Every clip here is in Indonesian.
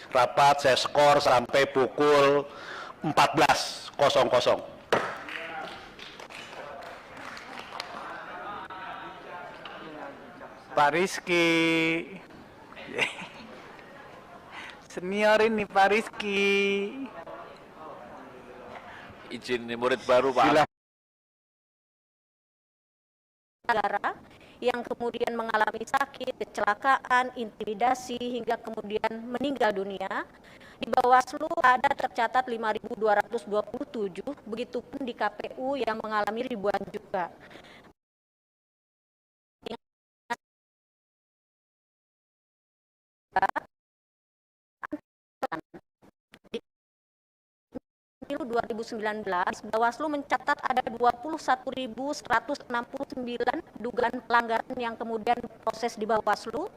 Rapat saya skor sampai pukul 14.00. Pak Rizky. Senior ini Pak Rizky. Izin murid baru Pak. Silakan. Negara yang kemudian mengalami sakit, kecelakaan, intimidasi, hingga kemudian meninggal dunia. Di Bawaslu ada tercatat 5.227, begitupun di KPU yang mengalami ribuan juga. Pemilu 2019, Bawaslu mencatat ada 21.169 dugaan pelanggaran yang kemudian diproses di Bawaslu.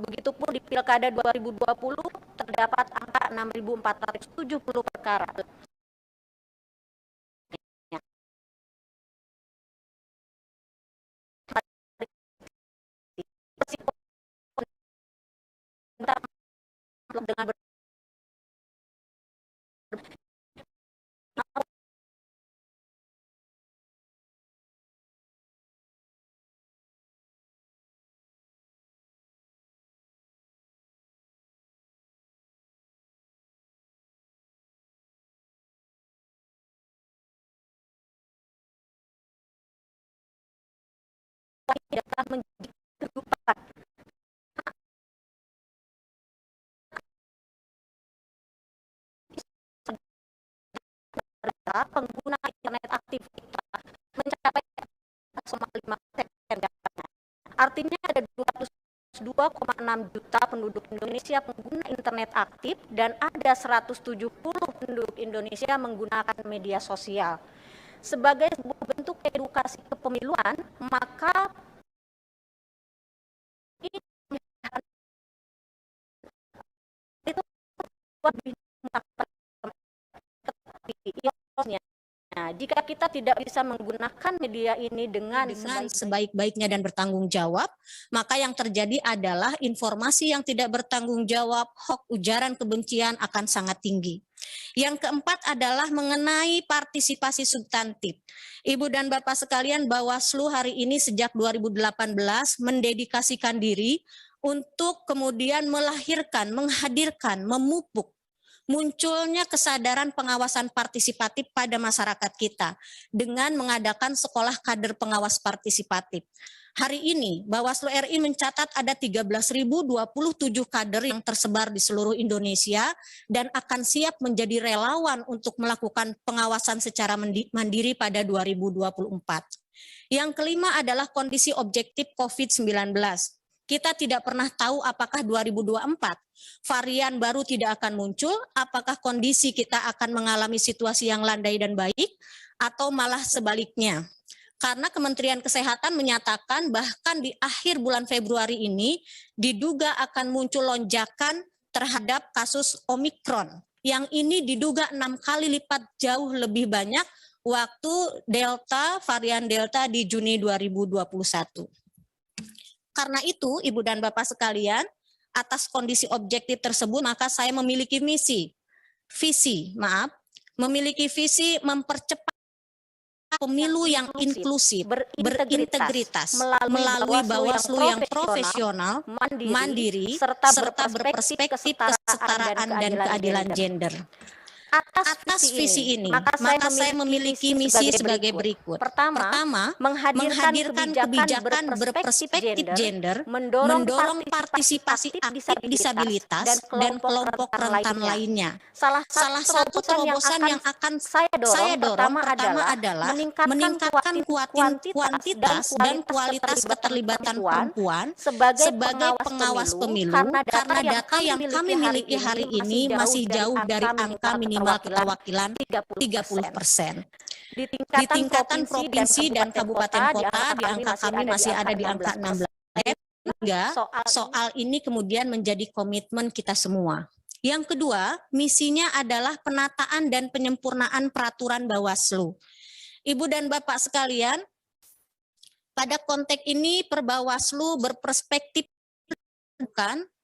Begitupun di Pilkada 2020 terdapat angka 6.470 perkara. Dengan data menjadi kehidupan. Pengguna internet aktif kita mencapai 5%. Artinya ada 202,6 juta penduduk Indonesia pengguna internet aktif dan ada 170 penduduk Indonesia menggunakan media sosial. Sebagai sebuah bentuk edukasi kepemiluan, maka itu lebih jika kita tidak bisa menggunakan media ini dengan sebaik-baiknya dan bertanggung jawab, maka yang terjadi adalah informasi yang tidak bertanggung jawab, hoax, ujaran kebencian akan sangat tinggi. Yang keempat adalah mengenai partisipasi substantif. Ibu dan Bapak sekalian, Bawaslu hari ini sejak 2018 mendedikasikan diri untuk kemudian melahirkan, menghadirkan, memupuk munculnya kesadaran pengawasan partisipatif pada masyarakat kita dengan mengadakan sekolah kader pengawas partisipatif. Hari ini Bawaslu RI mencatat ada 13.027 kader yang tersebar di seluruh Indonesia dan akan siap menjadi relawan untuk melakukan pengawasan secara mandiri pada 2024. Yang kelima adalah kondisi objektif COVID-19. Kita tidak pernah tahu apakah 2024 varian baru tidak akan muncul, apakah kondisi kita akan mengalami situasi yang landai dan baik, atau malah sebaliknya. Karena Kementerian Kesehatan menyatakan bahkan di akhir bulan Februari ini diduga akan muncul lonjakan terhadap kasus Omikron. Yang ini diduga 6 kali lipat jauh lebih banyak waktu varian Delta di Juni 2021. Karena itu, Ibu dan Bapak sekalian, atas kondisi objektif tersebut, maka saya memiliki visi mempercepat pemilu yang inklusif, berintegritas, melalui Bawaslu yang profesional, mandiri, serta berperspektif kesetaraan dan keadilan gender. Atas visi ini, maka saya memiliki misi sebagai berikut. Pertama, menghadirkan kebijakan berperspektif gender, mendorong partisipasi aktif disabilitas dan kelompok rentan lainnya. Salah satu terobosan yang akan saya dorong pertama adalah meningkatkan kuantitas dan kualitas keterlibatan perempuan sebagai pengawas pemilu, karena data yang kami miliki hari ini masih jauh dari angka minimal keterwakilan 30%. Di tingkatan provinsi dan kabupaten kota, di angka kami masih ada di angka 16. Sehingga soal ini kemudian menjadi komitmen kita semua. Yang kedua, misinya adalah penataan dan penyempurnaan peraturan Bawaslu. Ibu dan Bapak sekalian, pada konteks ini Perbawaslu berperspektif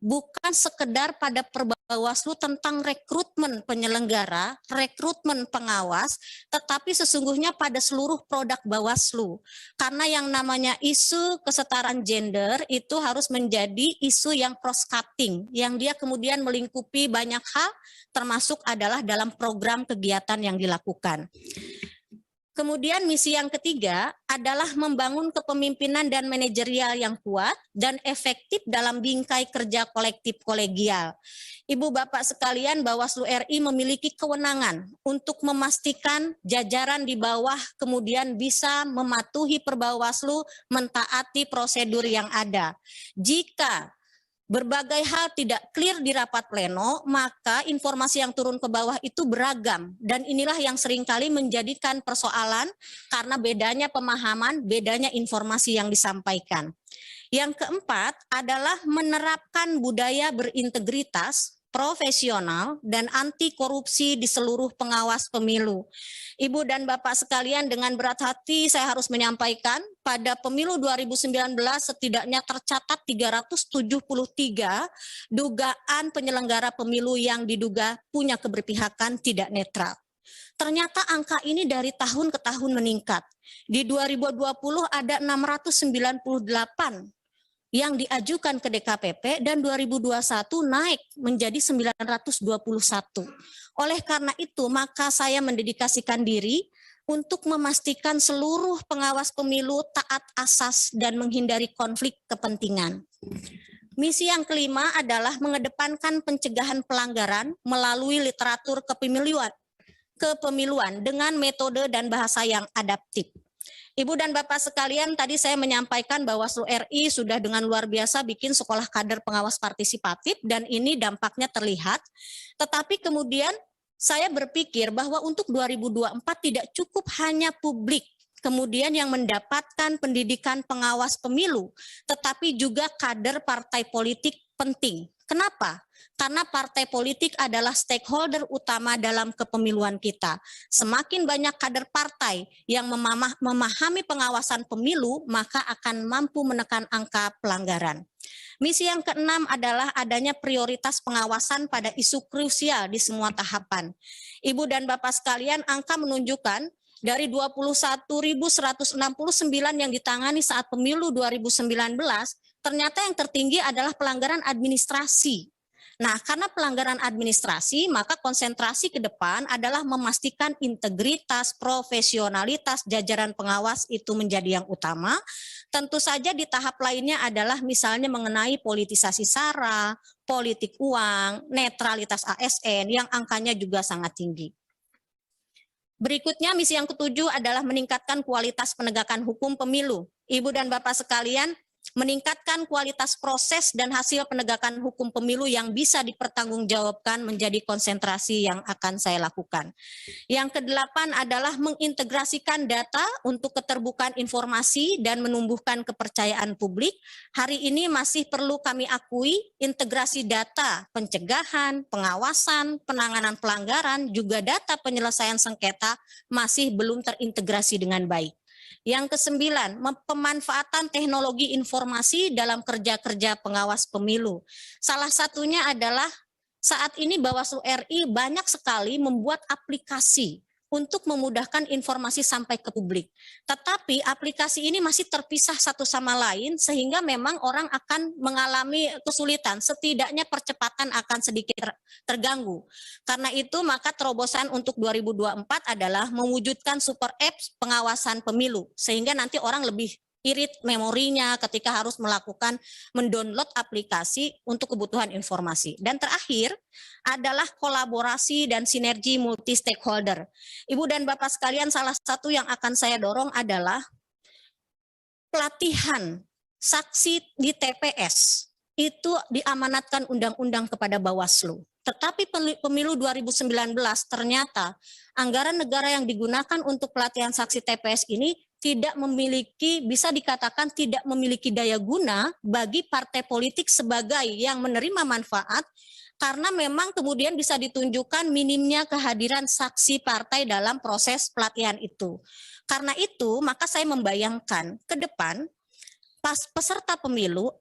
bukan sekedar pada Perbawaslu tentang rekrutmen penyelenggara, rekrutmen pengawas, tetapi sesungguhnya pada seluruh produk Bawaslu. Karena yang namanya isu kesetaraan gender itu harus menjadi isu yang cross-cutting, yang dia kemudian melingkupi banyak hal, termasuk adalah dalam program kegiatan yang dilakukan. Kemudian misi yang ketiga adalah membangun kepemimpinan dan manajerial yang kuat dan efektif dalam bingkai kerja kolektif kolegial. Ibu Bapak sekalian, Bawaslu RI memiliki kewenangan untuk memastikan jajaran di bawah kemudian bisa mematuhi Perbawaslu, mentaati prosedur yang ada. Jika berbagai hal tidak clear di rapat pleno, maka informasi yang turun ke bawah itu beragam. Dan inilah yang seringkali menjadikan persoalan karena bedanya pemahaman, bedanya informasi yang disampaikan. Yang keempat adalah menerapkan budaya berintegritas, profesional, dan anti korupsi di seluruh pengawas pemilu. Ibu dan Bapak sekalian, dengan berat hati saya harus menyampaikan pada pemilu 2019 setidaknya tercatat 373 dugaan penyelenggara pemilu yang diduga punya keberpihakan tidak netral. Ternyata angka ini dari tahun ke tahun meningkat. Di 2020 ada 698 yang diajukan ke DKPP dan 2021 naik menjadi 921. Oleh karena itu, maka saya mendedikasikan diri untuk memastikan seluruh pengawas pemilu taat asas dan menghindari konflik kepentingan. Misi yang kelima adalah mengedepankan pencegahan pelanggaran melalui literatur kepemiluan dengan metode dan bahasa yang adaptif. Ibu dan Bapak sekalian, tadi saya menyampaikan bahwa Bawaslu RI sudah dengan luar biasa bikin sekolah kader pengawas partisipatif dan ini dampaknya terlihat. Tetapi kemudian saya berpikir bahwa untuk 2024 tidak cukup hanya publik kemudian yang mendapatkan pendidikan pengawas pemilu, tetapi juga kader partai politik penting. Kenapa? Karena partai politik adalah stakeholder utama dalam kepemiluan kita. Semakin banyak kader partai yang memahami pengawasan pemilu, maka akan mampu menekan angka pelanggaran. Misi yang keenam adalah adanya prioritas pengawasan pada isu krusial di semua tahapan. Ibu dan Bapak sekalian, angka menunjukkan dari 21.169 yang ditangani saat pemilu 2019, ternyata yang tertinggi adalah pelanggaran administrasi. Nah, karena pelanggaran administrasi, maka konsentrasi ke depan adalah memastikan integritas, profesionalitas jajaran pengawas itu menjadi yang utama. Tentu saja di tahap lainnya adalah misalnya mengenai politisasi SARA, politik uang, netralitas ASN yang angkanya juga sangat tinggi. Berikutnya misi yang ketujuh adalah meningkatkan kualitas penegakan hukum pemilu. Ibu dan Bapak sekalian, meningkatkan kualitas proses dan hasil penegakan hukum pemilu yang bisa dipertanggungjawabkan menjadi konsentrasi yang akan saya lakukan. Yang kedelapan adalah mengintegrasikan data untuk keterbukaan informasi dan menumbuhkan kepercayaan publik. Hari ini masih perlu kami akui integrasi data pencegahan, pengawasan, penanganan pelanggaran, juga data penyelesaian sengketa masih belum terintegrasi dengan baik. Yang kesembilan, pemanfaatan teknologi informasi dalam kerja-kerja pengawas pemilu. Salah satunya adalah saat ini Bawaslu RI banyak sekali membuat aplikasi untuk memudahkan informasi sampai ke publik. Tetapi aplikasi ini masih terpisah satu sama lain sehingga memang orang akan mengalami kesulitan, setidaknya percepatan akan sedikit terganggu. Karena itu maka terobosan untuk 2024 adalah mewujudkan super apps pengawasan pemilu sehingga nanti orang lebih irit memorinya ketika harus mendownload aplikasi untuk kebutuhan informasi. Dan terakhir adalah kolaborasi dan sinergi multi stakeholder. Ibu dan Bapak sekalian, salah satu yang akan saya dorong adalah pelatihan saksi di TPS. Itu diamanatkan undang-undang kepada Bawaslu. Tetapi pemilu 2019 ternyata anggaran negara yang digunakan untuk pelatihan saksi TPS ini tidak memiliki, bisa dikatakan tidak memiliki daya guna bagi partai politik sebagai yang menerima manfaat, karena memang kemudian bisa ditunjukkan minimnya kehadiran saksi partai dalam proses pelatihan itu. Karena itu, maka saya membayangkan ke depan peserta pemilu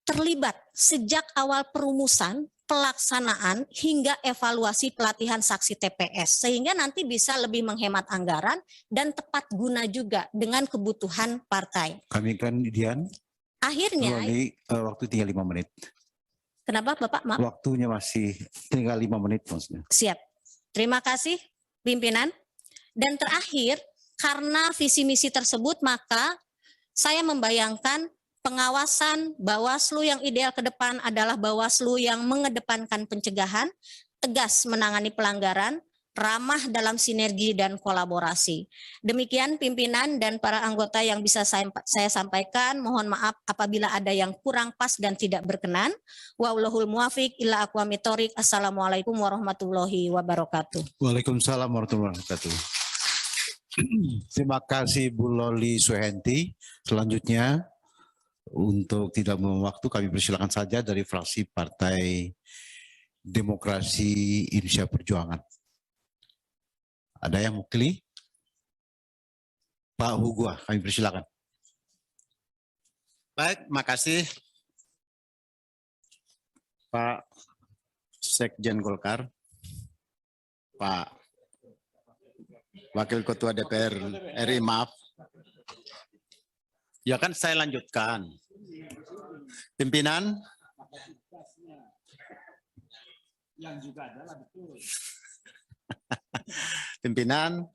terlibat sejak awal perumusan, pelaksanaan, hingga evaluasi pelatihan saksi TPS, sehingga nanti bisa lebih menghemat anggaran dan tepat guna juga dengan kebutuhan partai. Kami kan Dian, Akhirnya, waktu tinggal 5 menit. kenapa Bapak? Maaf. Waktunya masih tinggal 5 menit maksudnya. Siap. Terima kasih pimpinan. Dan terakhir, karena visi misi tersebut, maka saya membayangkan pengawasan Bawaslu yang ideal ke depan adalah Bawaslu yang mengedepankan pencegahan, tegas menangani pelanggaran, ramah dalam sinergi dan kolaborasi. Demikian pimpinan dan para anggota yang bisa saya sampaikan. Mohon maaf apabila ada yang kurang pas dan tidak berkenan. Wallahul muwafiq ila aqwamit thoriq. Assalamualaikum warahmatullahi wabarakatuh. Waalaikumsalam warahmatullahi wabarakatuh. Terima kasih Bu Loli Suhenti. Selanjutnya, untuk tidak membuang waktu, kami persilakan saja dari fraksi Partai Demokrasi Indonesia Perjuangan. Ada yang mewakili? Pak Hugua, kami persilakan. Baik, makasih Pak Sekjen Golkar, Pak Wakil Ketua DPR RI, maaf. Ya kan saya lanjutkan. Pimpinan. Pimpinan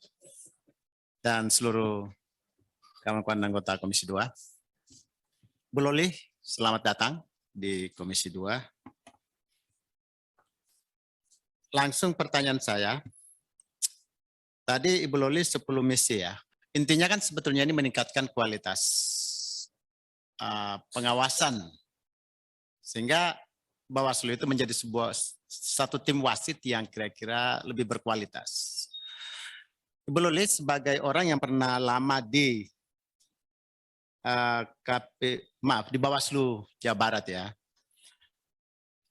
dan seluruh kawan-kawan anggota Komisi 2. Bu Loli, selamat datang di Komisi 2. Langsung pertanyaan saya. Tadi Ibu Loli 10 misi ya. Intinya kan sebetulnya ini meningkatkan kualitas pengawasan. Sehingga Bawaslu itu menjadi satu tim wasit yang kira-kira lebih berkualitas. Ibu Loli sebagai orang yang pernah lama di di Bawaslu Jawa Barat ya.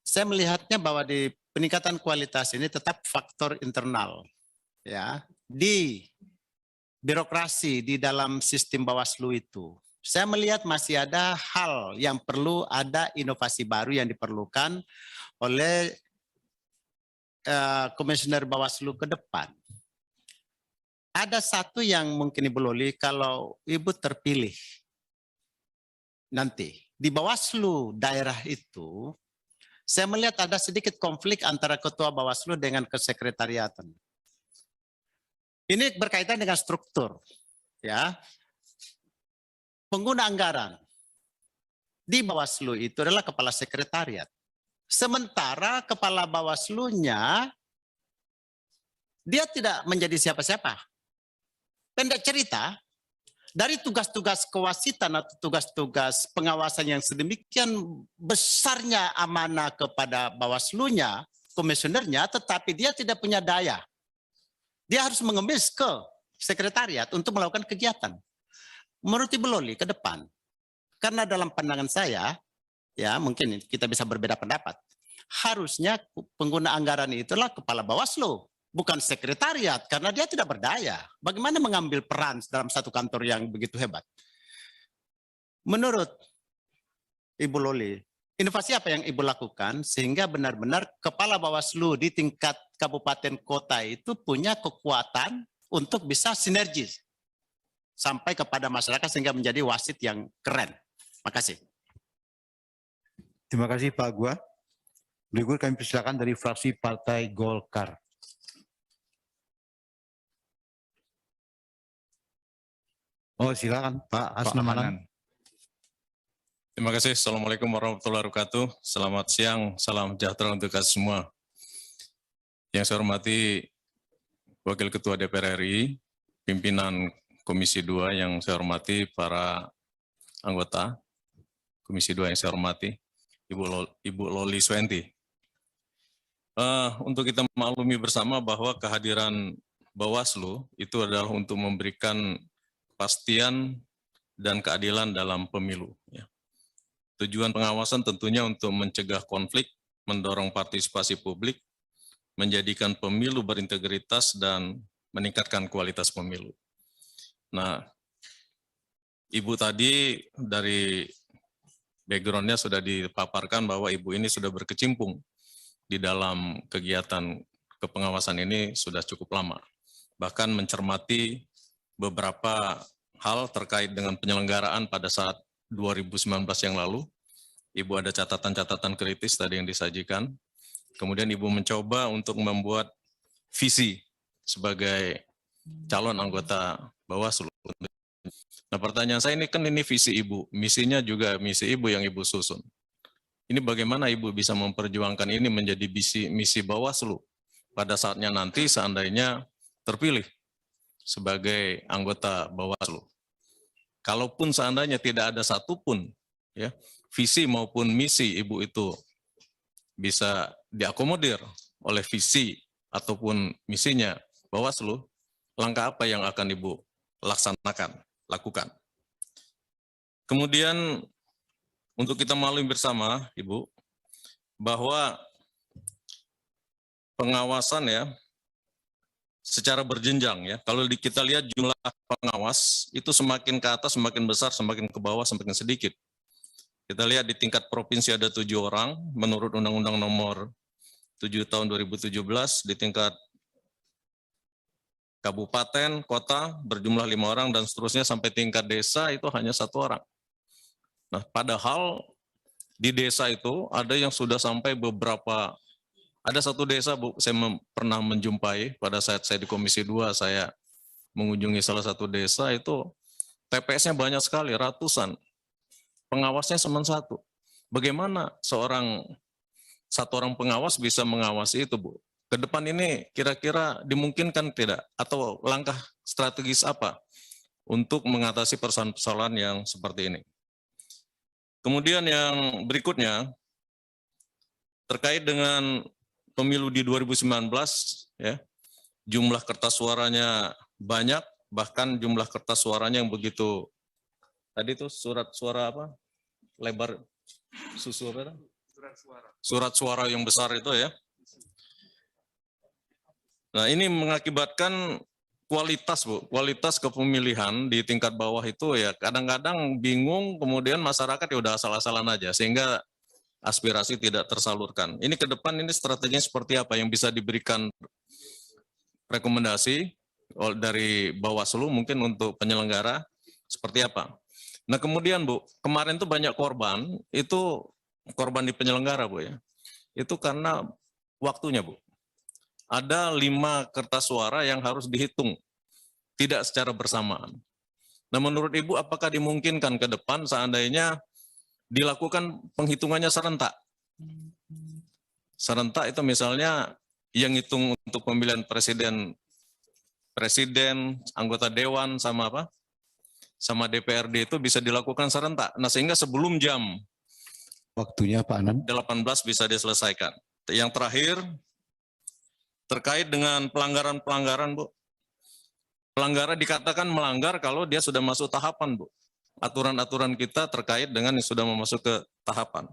Saya melihatnya bahwa di peningkatan kualitas ini tetap faktor internal ya. Di birokrasi di dalam sistem Bawaslu itu, saya melihat masih ada hal yang perlu ada inovasi baru yang diperlukan oleh komisioner Bawaslu ke depan. Ada satu yang mungkin Ibu Loli, kalau Ibu terpilih nanti di Bawaslu daerah itu, saya melihat ada sedikit konflik antara ketua Bawaslu dengan kesekretariatan. Ini berkaitan dengan struktur, ya. Pengguna anggaran di Bawaslu itu adalah kepala sekretariat. Sementara kepala Bawaslu-nya dia tidak menjadi siapa-siapa. Pendek cerita, dari tugas-tugas kewasitan atau tugas-tugas pengawasan yang sedemikian besarnya amanah kepada Bawaslu-nya, komisionernya, tetapi dia tidak punya daya. Dia harus mengemis ke sekretariat untuk melakukan kegiatan. Menurut Ibu Loli ke depan, karena dalam pandangan saya, ya mungkin kita bisa berbeda pendapat, harusnya pengguna anggaran itulah kepala Bawaslu, bukan sekretariat, karena dia tidak berdaya. Bagaimana mengambil peran dalam satu kantor yang begitu hebat? Menurut Ibu Loli, inovasi apa yang Ibu lakukan sehingga benar-benar kepala Bawaslu di tingkat kabupaten kota itu punya kekuatan untuk bisa sinergis sampai kepada masyarakat sehingga menjadi wasit yang keren. Makasih. Terima kasih Pak Gua. Berikut kami persilakan dari fraksi Partai Golkar. Oh silakan Pak Asnamanan. Terima kasih. Assalamualaikum warahmatullahi wabarakatuh. Selamat siang, salam sejahtera untuk kita semua. Yang saya hormati Wakil Ketua DPR RI, pimpinan Komisi 2 yang saya hormati, para anggota Komisi 2 yang saya hormati, Ibu Loli Suhenti. Untuk kita maklumi bersama bahwa kehadiran Bawaslu itu adalah untuk memberikan kepastian dan keadilan dalam pemilu. Ya. Tujuan pengawasan tentunya untuk mencegah konflik, mendorong partisipasi publik, menjadikan pemilu berintegritas dan meningkatkan kualitas pemilu. Nah, Ibu tadi dari background-nya sudah dipaparkan bahwa Ibu ini sudah berkecimpung di dalam kegiatan kepengawasan ini sudah cukup lama. Bahkan mencermati beberapa hal terkait dengan penyelenggaraan pada saat 2019 yang lalu. Ibu ada catatan-catatan kritis tadi yang disajikan. Kemudian Ibu mencoba untuk membuat visi sebagai calon anggota Bawaslu. Nah, pertanyaan saya ini kan ini visi Ibu, misinya juga misi Ibu yang Ibu susun. Ini bagaimana Ibu bisa memperjuangkan ini menjadi misi Bawaslu pada saatnya nanti seandainya terpilih sebagai anggota Bawaslu. Kalaupun seandainya tidak ada satupun ya visi maupun misi Ibu itu bisa diakomodir oleh visi ataupun misinya Bawaslu, langkah apa yang akan Ibu lakukan. Kemudian untuk kita maklumi bersama, Ibu, bahwa pengawasan ya secara berjenjang ya. Kalau kita lihat jumlah pengawas itu semakin ke atas, semakin besar, semakin ke bawah, semakin sedikit. Kita lihat di tingkat provinsi ada 7 orang menurut Undang-Undang Nomor 7 tahun 2017, di tingkat kabupaten, kota berjumlah 5 orang, dan seterusnya sampai tingkat desa itu hanya 1 orang. Nah, padahal di desa itu ada yang sudah sampai beberapa, ada satu desa Bu, saya pernah menjumpai pada saat saya di Komisi 2, saya mengunjungi salah satu desa itu TPS-nya banyak sekali, ratusan. Pengawasnya cuma 1. Bagaimana satu orang pengawas bisa mengawasi itu, Bu? Ke depan ini kira-kira dimungkinkan tidak? Atau langkah strategis apa untuk mengatasi persoalan-persoalan yang seperti ini? Kemudian yang berikutnya, terkait dengan pemilu di 2019, ya, jumlah kertas suaranya banyak, bahkan jumlah kertas suaranya yang begitu, tadi itu surat suara apa? Lebar, susu apa? Surat suara yang besar itu ya. Nah, ini mengakibatkan kualitas, Bu, kualitas kepemilihan di tingkat bawah itu ya kadang-kadang bingung, kemudian masyarakat ya udah asal-asalan aja, sehingga aspirasi tidak tersalurkan. Ini ke depan ini strateginya seperti apa yang bisa diberikan rekomendasi dari Bawaslu mungkin untuk penyelenggara seperti apa? Nah, kemudian Bu, kemarin tuh banyak korban, itu korban di penyelenggara, Bu ya. Itu karena waktunya, Bu. Ada 5 kertas suara yang harus dihitung, tidak secara bersamaan. Nah, menurut Ibu, apakah dimungkinkan ke depan seandainya dilakukan penghitungannya serentak? Serentak itu misalnya yang hitung untuk pemilihan presiden, anggota dewan sama apa? Sama DPRD itu bisa dilakukan serentak. Nah, sehingga sebelum jam Waktunya Pak Anan. 18 bisa diselesaikan. Yang terakhir, terkait dengan pelanggaran-pelanggaran, Bu. Pelanggaran dikatakan melanggar kalau dia sudah masuk tahapan, Bu. Aturan-aturan kita terkait dengan yang sudah masuk ke tahapan.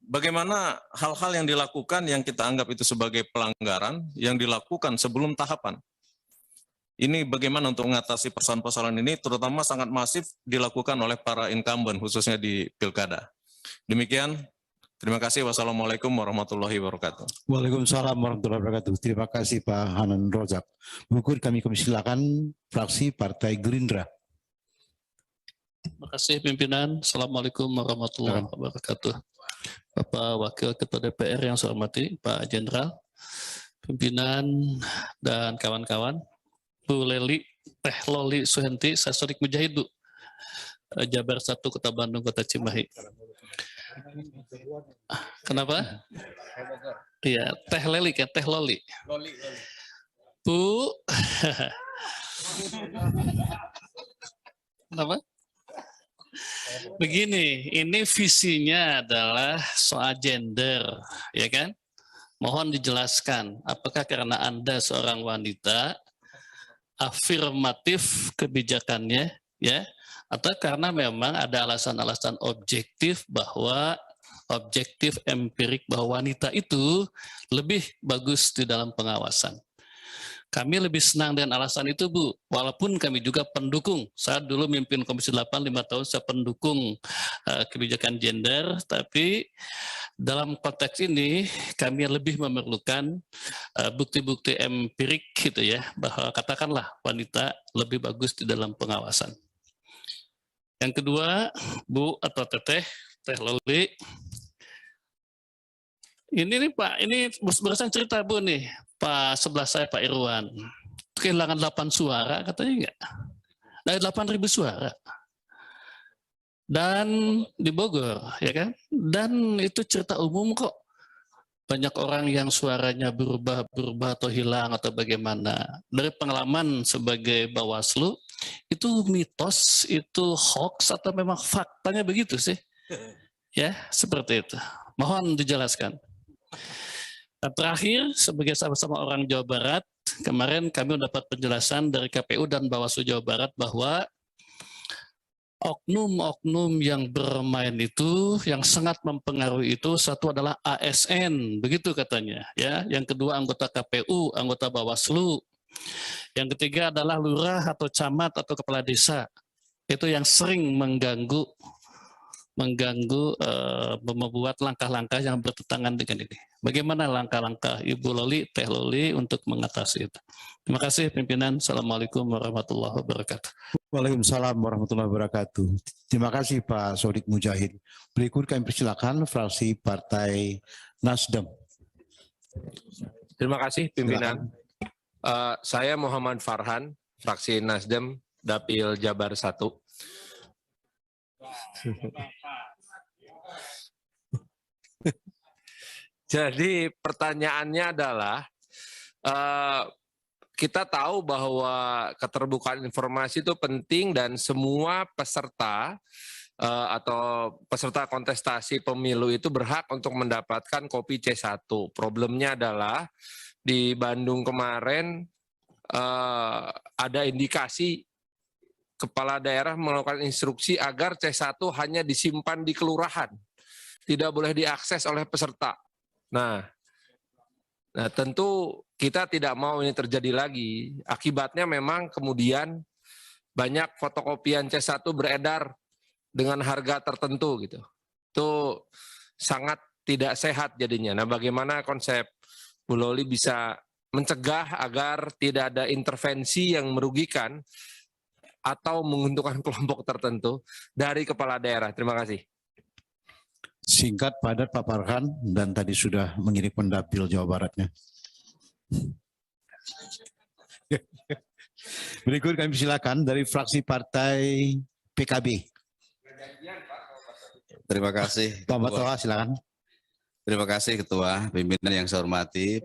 Bagaimana hal-hal yang dilakukan yang kita anggap itu sebagai pelanggaran yang dilakukan sebelum tahapan? Ini bagaimana untuk mengatasi persoalan-persoalan ini, terutama sangat masif dilakukan oleh para incumbent, khususnya di pilkada. Demikian. Terima kasih. Wassalamualaikum warahmatullahi wabarakatuh. Waalaikumsalam warahmatullahi wabarakatuh. Terima kasih Pak Hanan Rozak. Berikut kami silakan fraksi Partai Gerindra. Terima kasih pimpinan. Assalamualaikum warahmatullahi wabarakatuh. Bapak Wakil Ketua DPR yang saya hormati, Pak Jenderal, pimpinan dan kawan-kawan, Bu Leli, Teh Loli Suhenti, saya Sodik Mujahid, Bu. Jabar 1 Kota Bandung, Kota Cimahi. Kenapa? Iya, Teh Leli kan, Teh Loli. Bu. Kenapa? Begini, ini visinya adalah soal gender, ya kan? Mohon dijelaskan, apakah karena Anda seorang wanita, afirmatif kebijakannya, ya, atau karena memang ada alasan-alasan objektif bahwa objektif empirik bahwa wanita itu lebih bagus di dalam pengawasan. Kami lebih senang dengan alasan itu, Bu. Walaupun kami juga pendukung. Saya dulu mimpin Komisi 8 5 tahun, saya pendukung kebijakan gender, tapi dalam konteks ini kami lebih memerlukan bukti-bukti empirik gitu ya, bahwa katakanlah wanita lebih bagus di dalam pengawasan. Yang kedua, Bu atau Teteh Loli, ini nih Pak, ini barusan cerita Bu nih, Pak sebelah saya Pak Irwan, kehilangan 8 suara katanya enggak? Dari 8.000 suara. Dan di Bogor, ya kan? Dan itu cerita umum kok. Banyak orang yang suaranya berubah atau hilang atau bagaimana. Dari pengalaman sebagai Bawaslu, itu mitos, itu hoax atau memang faktanya begitu sih? Ya, seperti itu. Mohon dijelaskan. Nah, terakhir, sebagai sama-sama orang Jawa Barat, kemarin kami mendapat penjelasan dari KPU dan Bawaslu Jawa Barat bahwa oknum-oknum yang bermain itu, yang sangat mempengaruhi itu, satu adalah ASN, begitu katanya. Ya, yang kedua anggota KPU, anggota Bawaslu. Yang ketiga adalah lurah atau camat atau kepala desa. Itu yang sering mengganggu, membuat langkah-langkah yang bertentangan dengan ini. Bagaimana langkah-langkah Ibu Loli, Teh Loli untuk mengatasi itu? Terima kasih pimpinan. Assalamualaikum warahmatullahi wabarakatuh. Waalaikumsalam warahmatullahi wabarakatuh. Terima kasih Pak Sodik Mujahid. Berikut kami persilakan fraksi Partai Nasdem. Terima kasih pimpinan. Saya Muhammad Farhan, fraksi Nasdem, Dapil Jabar 1. Jadi pertanyaannya adalah, kita tahu bahwa keterbukaan informasi itu penting dan semua peserta atau peserta kontestasi pemilu itu berhak untuk mendapatkan kopi C1. Problemnya adalah di Bandung kemarin ada indikasi kepala daerah melakukan instruksi agar C1 hanya disimpan di kelurahan, tidak boleh diakses oleh peserta. Nah, tentu kita tidak mau ini terjadi lagi. Akibatnya memang kemudian banyak fotokopian C1 beredar dengan harga tertentu gitu. Itu sangat tidak sehat jadinya. Nah, bagaimana konsep Bu Loli bisa mencegah agar tidak ada intervensi yang merugikan atau menguntungkan kelompok tertentu dari kepala daerah? Terima kasih. Singkat, padat, Pak Farhan, dan tadi sudah mengirim pendapil Jawa Baratnya. Berikut kami silakan dari fraksi Partai PKB. Terima kasih. Pak Batoha, silakan. Terima kasih Ketua, pimpinan yang saya hormati,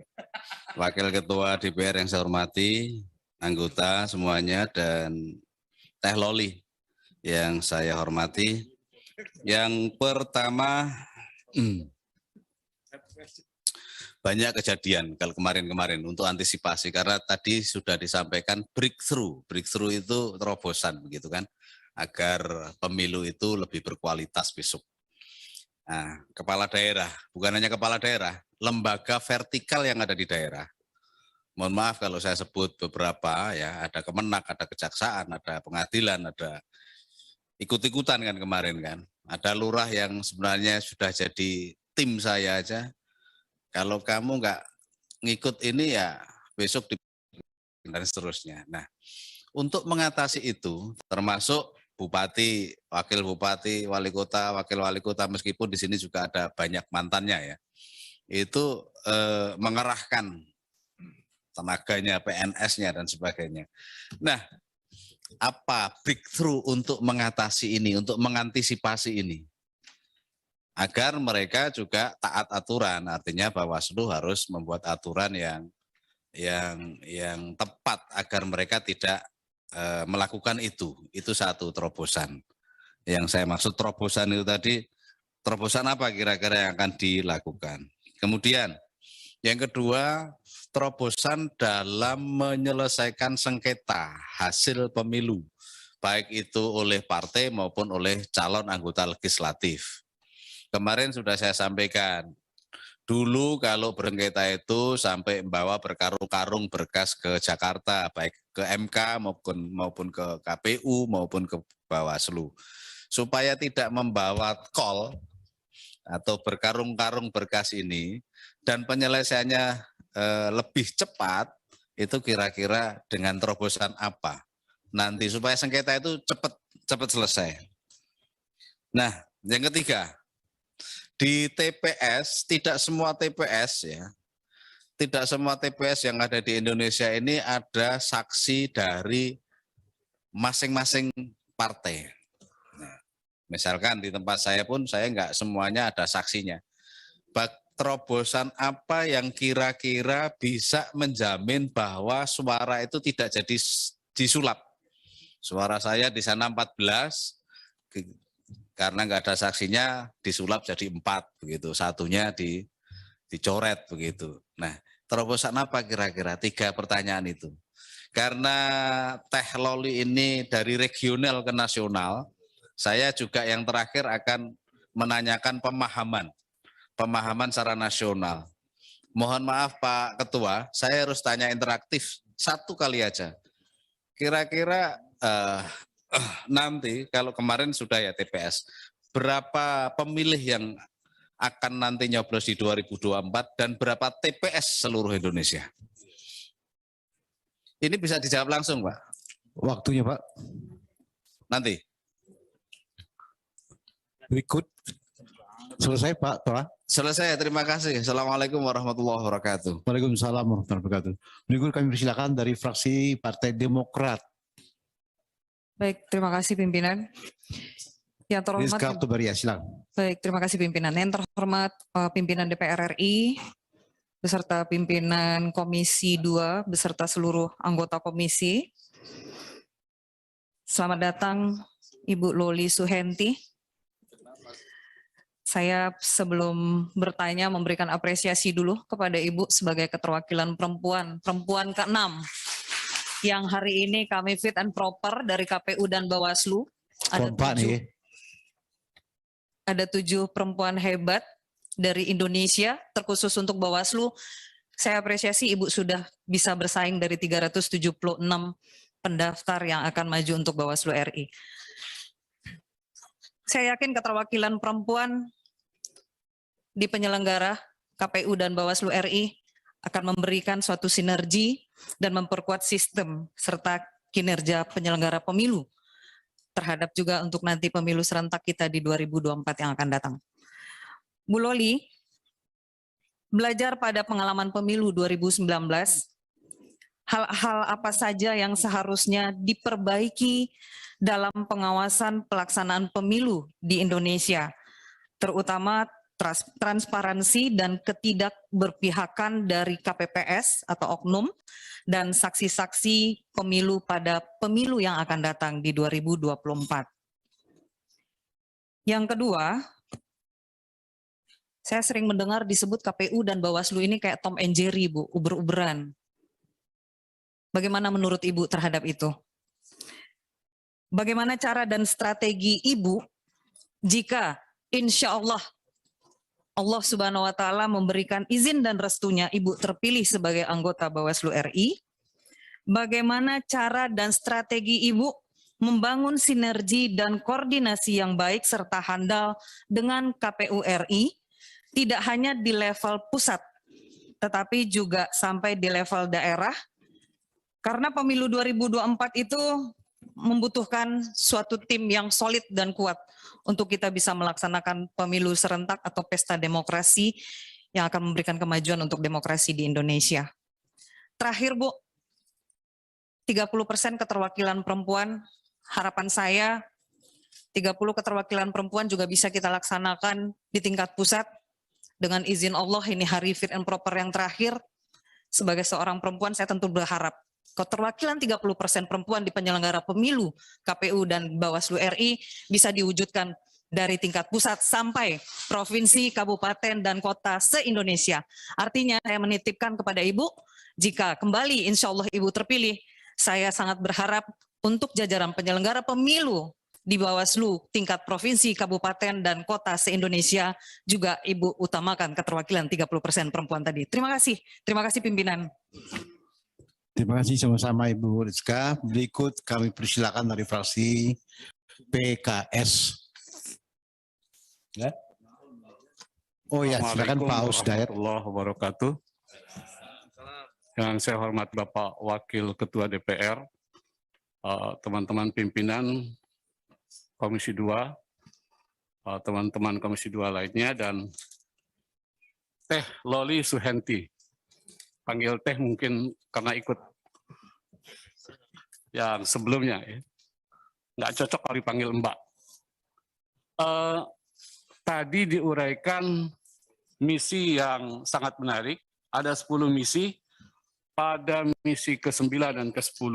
Wakil Ketua DPR yang saya hormati, anggota semuanya, dan Teh Loli yang saya hormati. Yang pertama, banyak kejadian kalau kemarin-kemarin untuk antisipasi, karena tadi sudah disampaikan breakthrough itu terobosan begitu kan, agar pemilu itu lebih berkualitas besok. Nah, kepala daerah, bukan hanya kepala daerah, lembaga vertikal yang ada di daerah. Mohon maaf kalau saya sebut beberapa ya, ada Kemenak, ada Kejaksaan, ada Pengadilan, ada ikut-ikutan kan kemarin kan. Ada lurah yang sebenarnya sudah jadi tim saya aja. Kalau kamu nggak ngikut ini ya besok di dan seterusnya. Nah, untuk mengatasi itu termasuk bupati, wakil bupati, wali kota, wakil wali kota, meskipun di sini juga ada banyak mantannya ya. Itu mengerahkan tenaganya, PNS-nya dan sebagainya. Nah, apa breakthrough untuk mengatasi ini, untuk mengantisipasi ini? Agar mereka juga taat aturan, artinya Bawaslu harus membuat aturan yang tepat agar mereka tidak melakukan itu. Itu satu terobosan. Yang saya maksud terobosan itu tadi, terobosan apa kira-kira yang akan dilakukan? Kemudian yang kedua, terobosan dalam menyelesaikan sengketa hasil pemilu, baik itu oleh partai maupun oleh calon anggota legislatif. Kemarin sudah saya sampaikan, Dulu kalau bersengketa itu sampai membawa berkarung-karung berkas ke Jakarta, baik ke MK maupun ke KPU maupun ke Bawaslu. Supaya tidak membawa call atau berkarung-karung berkas ini dan penyelesaiannya lebih cepat, itu kira-kira dengan terobosan apa nanti supaya sengketa itu cepat selesai. Nah, yang ketiga, di TPS, tidak semua TPS ya, tidak semua TPS yang ada di Indonesia ini ada saksi dari masing-masing partai. Nah, misalkan di tempat saya pun saya nggak semuanya ada saksinya. Terobosan apa yang kira-kira bisa menjamin bahwa suara itu tidak jadi disulap? Suara saya di sana 14, karena nggak ada saksinya disulap jadi 4 begitu, satunya dicoret begitu. Nah, terobosan apa kira-kira? 3 pertanyaan itu. Karena Teh Loli ini dari regional ke nasional, saya juga yang terakhir akan menanyakan pemahaman secara nasional. Mohon maaf Pak Ketua, saya harus tanya interaktif 1 kali aja. Kira-kira nanti kalau kemarin sudah ya TPS, berapa pemilih yang akan nanti nyoblos di 2024 dan berapa TPS seluruh Indonesia? Ini bisa dijawab langsung Pak. Waktunya Pak. Nanti. Berikut. Selesai Pak Toa. Selesai, terima kasih. Assalamualaikum warahmatullahi wabarakatuh. Waalaikumsalam warahmatullahi wabarakatuh. Berikut kami persilakan dari fraksi Partai Demokrat. Baik, terima kasih pimpinan. Yang terhormat, baik, terima kasih pimpinan. Yang terhormat pimpinan DPR RI beserta pimpinan Komisi 2 beserta seluruh anggota komisi. Selamat datang Ibu Loli Suhenti. Saya sebelum bertanya memberikan apresiasi dulu kepada Ibu sebagai keterwakilan perempuan ke-6 yang hari ini kami fit and proper dari KPU dan Bawaslu. Ada 7 perempuan hebat dari Indonesia, terkhusus untuk Bawaslu. Saya apresiasi Ibu sudah bisa bersaing dari 376 pendaftar yang akan maju untuk Bawaslu RI. Saya yakin keterwakilan perempuan di penyelenggara KPU dan Bawaslu RI akan memberikan suatu sinergi dan memperkuat sistem serta kinerja penyelenggara pemilu terhadap juga untuk nanti pemilu serentak kita di 2024 yang akan datang. Bu Loli, belajar pada pengalaman pemilu 2019, hal-hal apa saja yang seharusnya diperbaiki dalam pengawasan pelaksanaan pemilu di Indonesia, terutama transparansi dan ketidakberpihakan dari KPPS atau oknum dan saksi-saksi pemilu pada pemilu yang akan datang di 2024. Yang kedua, saya sering mendengar disebut KPU dan Bawaslu ini kayak Tom and Jerry, Bu, uber-uberan. Bagaimana menurut Ibu terhadap itu? Bagaimana cara dan strategi Ibu jika insya Allah Subhanahu wa Ta'ala memberikan izin dan restunya Ibu terpilih sebagai anggota Bawaslu RI? Bagaimana cara dan strategi Ibu membangun sinergi dan koordinasi yang baik serta handal dengan KPU RI, tidak hanya di level pusat, tetapi juga sampai di level daerah? Karena pemilu 2024 itu membutuhkan suatu tim yang solid dan kuat untuk kita bisa melaksanakan pemilu serentak atau pesta demokrasi yang akan memberikan kemajuan untuk demokrasi di Indonesia. Terakhir Bu, 30% keterwakilan perempuan, harapan saya 30 keterwakilan perempuan juga bisa kita laksanakan di tingkat pusat. Dengan izin Allah ini hari fit and proper yang terakhir, sebagai seorang perempuan saya tentu berharap keterwakilan 30% perempuan di penyelenggara pemilu KPU dan Bawaslu RI bisa diwujudkan dari tingkat pusat sampai provinsi, kabupaten, dan kota se-Indonesia. Artinya saya menitipkan kepada Ibu, jika kembali insya Allah Ibu terpilih, saya sangat berharap untuk jajaran penyelenggara pemilu di Bawaslu tingkat provinsi, kabupaten, dan kota se-Indonesia juga Ibu utamakan keterwakilan 30% perempuan tadi. Terima kasih pimpinan. Terima kasih sama-sama Ibu Rizka. Berikut kami persilakan dari fraksi PKS. Ya. Oh ya, silakan Pak Aus Dayat. Warahmatullahi wabarakatuh. Yang saya hormati Bapak Wakil Ketua DPR, teman-teman pimpinan Komisi 2, teman-teman Komisi 2 lainnya, dan Teh Loli Suhenti. Panggil Teh mungkin karena ikut yang sebelumnya, ya. Nggak cocok kalau dipanggil Mbak. Tadi diuraikan misi yang sangat menarik, ada 10 misi, pada misi ke-9 dan ke-10,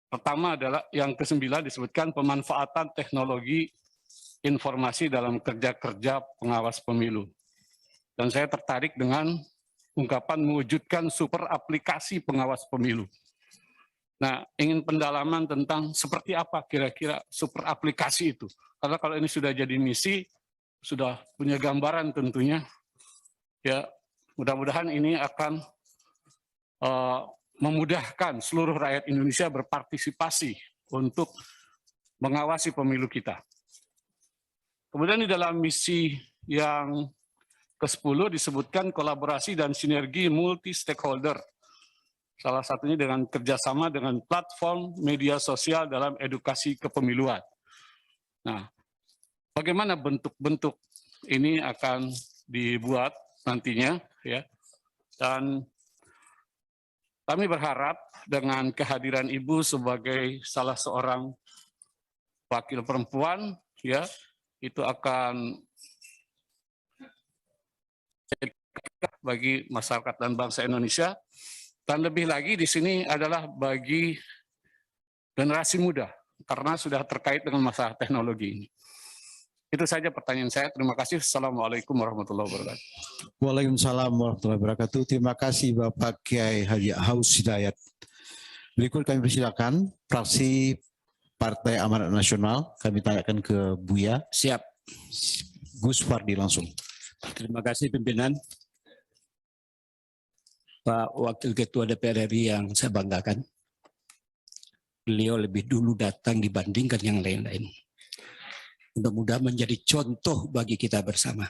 pertama adalah yang ke-9 disebutkan pemanfaatan teknologi informasi dalam kerja-kerja pengawas pemilu. Dan saya tertarik dengan ungkapan mewujudkan super aplikasi pengawas pemilu. Nah, ingin pendalaman tentang seperti apa kira-kira super aplikasi itu. Karena kalau ini sudah jadi misi, sudah punya gambaran tentunya, ya mudah-mudahan ini akan memudahkan seluruh rakyat Indonesia berpartisipasi untuk mengawasi pemilu kita. Kemudian di dalam misi yang ke-10 disebutkan kolaborasi dan sinergi multi-stakeholder. Salah satunya dengan kerjasama dengan platform media sosial dalam edukasi kepemiluan. Nah, bagaimana bentuk-bentuk ini akan dibuat nantinya, ya. Dan kami berharap dengan kehadiran Ibu sebagai salah seorang wakil perempuan, ya, itu akan bagi masyarakat dan bangsa Indonesia. Dan lebih lagi di sini adalah bagi generasi muda, karena sudah terkait dengan masalah teknologi ini. Itu saja pertanyaan saya. Terima kasih. Assalamualaikum warahmatullahi wabarakatuh. Waalaikumsalam warahmatullahi wabarakatuh. Terima kasih Bapak Kiai Haji Aus Hidayat. Berikut kami persilakan fraksi Partai Amanat Nasional. Kami tanyakan ke Buya. Siap. Gus Fardi langsung. Terima kasih pimpinan. Pak Wakil Ketua DPR RI yang saya banggakan. Beliau lebih dulu datang dibandingkan yang lain-lain. Mudah-mudahan menjadi contoh bagi kita bersama.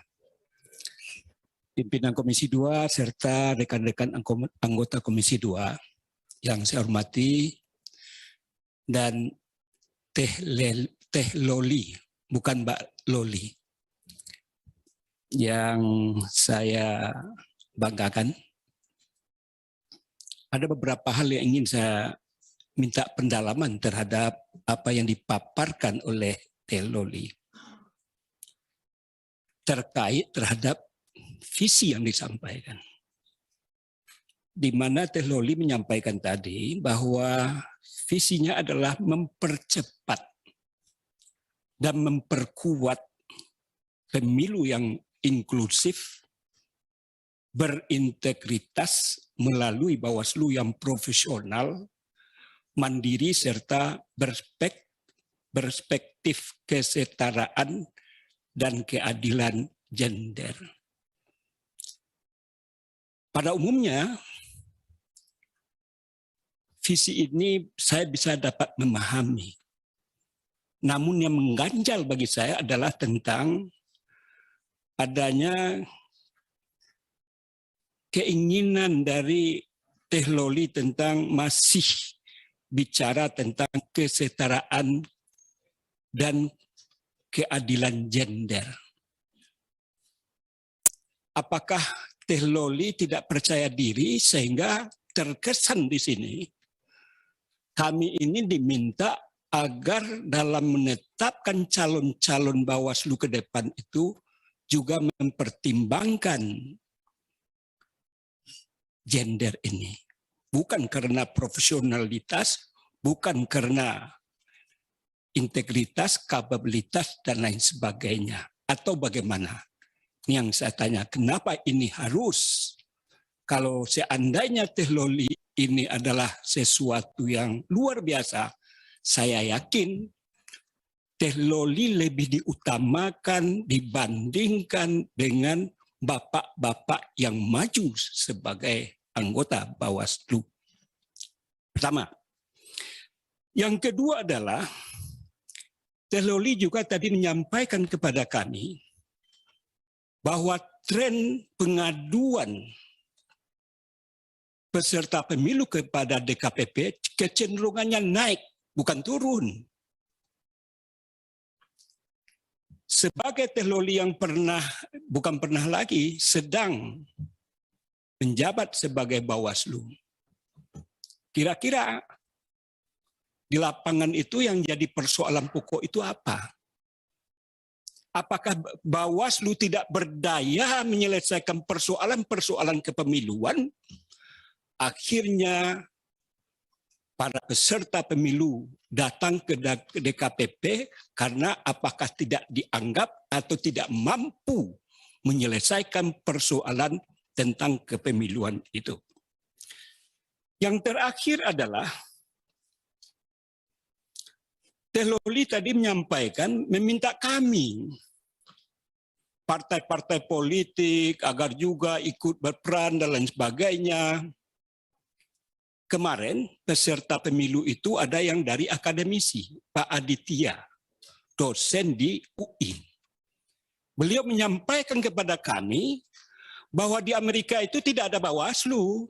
Pimpinan Komisi 2 serta rekan-rekan anggota Komisi 2 yang saya hormati, dan Teh Loli, bukan Mbak Loli, yang saya banggakan. Ada beberapa hal yang ingin saya minta pendalaman terhadap apa yang dipaparkan oleh Teh Loli terkait terhadap visi yang disampaikan. Di mana Teh Loli menyampaikan tadi bahwa visinya adalah mempercepat dan memperkuat pemilu yang inklusif, berintegritas melalui Bawaslu yang profesional, mandiri, serta berspektif kesetaraan dan keadilan gender. Pada umumnya, visi ini saya bisa dapat memahami. Namun yang mengganjal bagi saya adalah tentang adanya keinginan dari Teh Loli tentang masih bicara tentang kesetaraan dan keadilan gender. Apakah Teh Loli tidak percaya diri sehingga terkesan di sini kami ini diminta agar dalam menetapkan calon-calon Bawaslu ke depan itu juga mempertimbangkan gender ini. Bukan karena profesionalitas, bukan karena integritas, kapabilitas, dan lain sebagainya. Atau bagaimana? Yang saya tanya, kenapa ini harus? Kalau seandainya Teh Loli ini adalah sesuatu yang luar biasa, saya yakin Teh Loli lebih diutamakan dibandingkan dengan bapak-bapak yang maju sebagai anggota Bawaslu. Pertama. Yang kedua adalah Teh Loli juga tadi menyampaikan kepada kami bahwa tren pengaduan peserta pemilu kepada DKPP kecenderungannya naik, bukan turun. Sebagai Teh Loli yang bukan pernah lagi, sedang menjabat sebagai Bawaslu. Kira-kira di lapangan itu yang jadi persoalan pokok itu apa? Apakah Bawaslu tidak berdaya menyelesaikan persoalan-persoalan kepemiluan? Akhirnya para peserta pemilu datang ke DKPP karena apakah tidak dianggap atau tidak mampu menyelesaikan persoalan tentang kepemiluan itu. Yang terakhir adalah Teh Loli tadi menyampaikan meminta kami partai-partai politik agar juga ikut berperan dan lain sebagainya. Kemarin peserta pemilu itu ada yang dari akademisi, Pak Aditya, dosen di UI. Beliau menyampaikan kepada kami bahwa di Amerika itu tidak ada Bawaslu.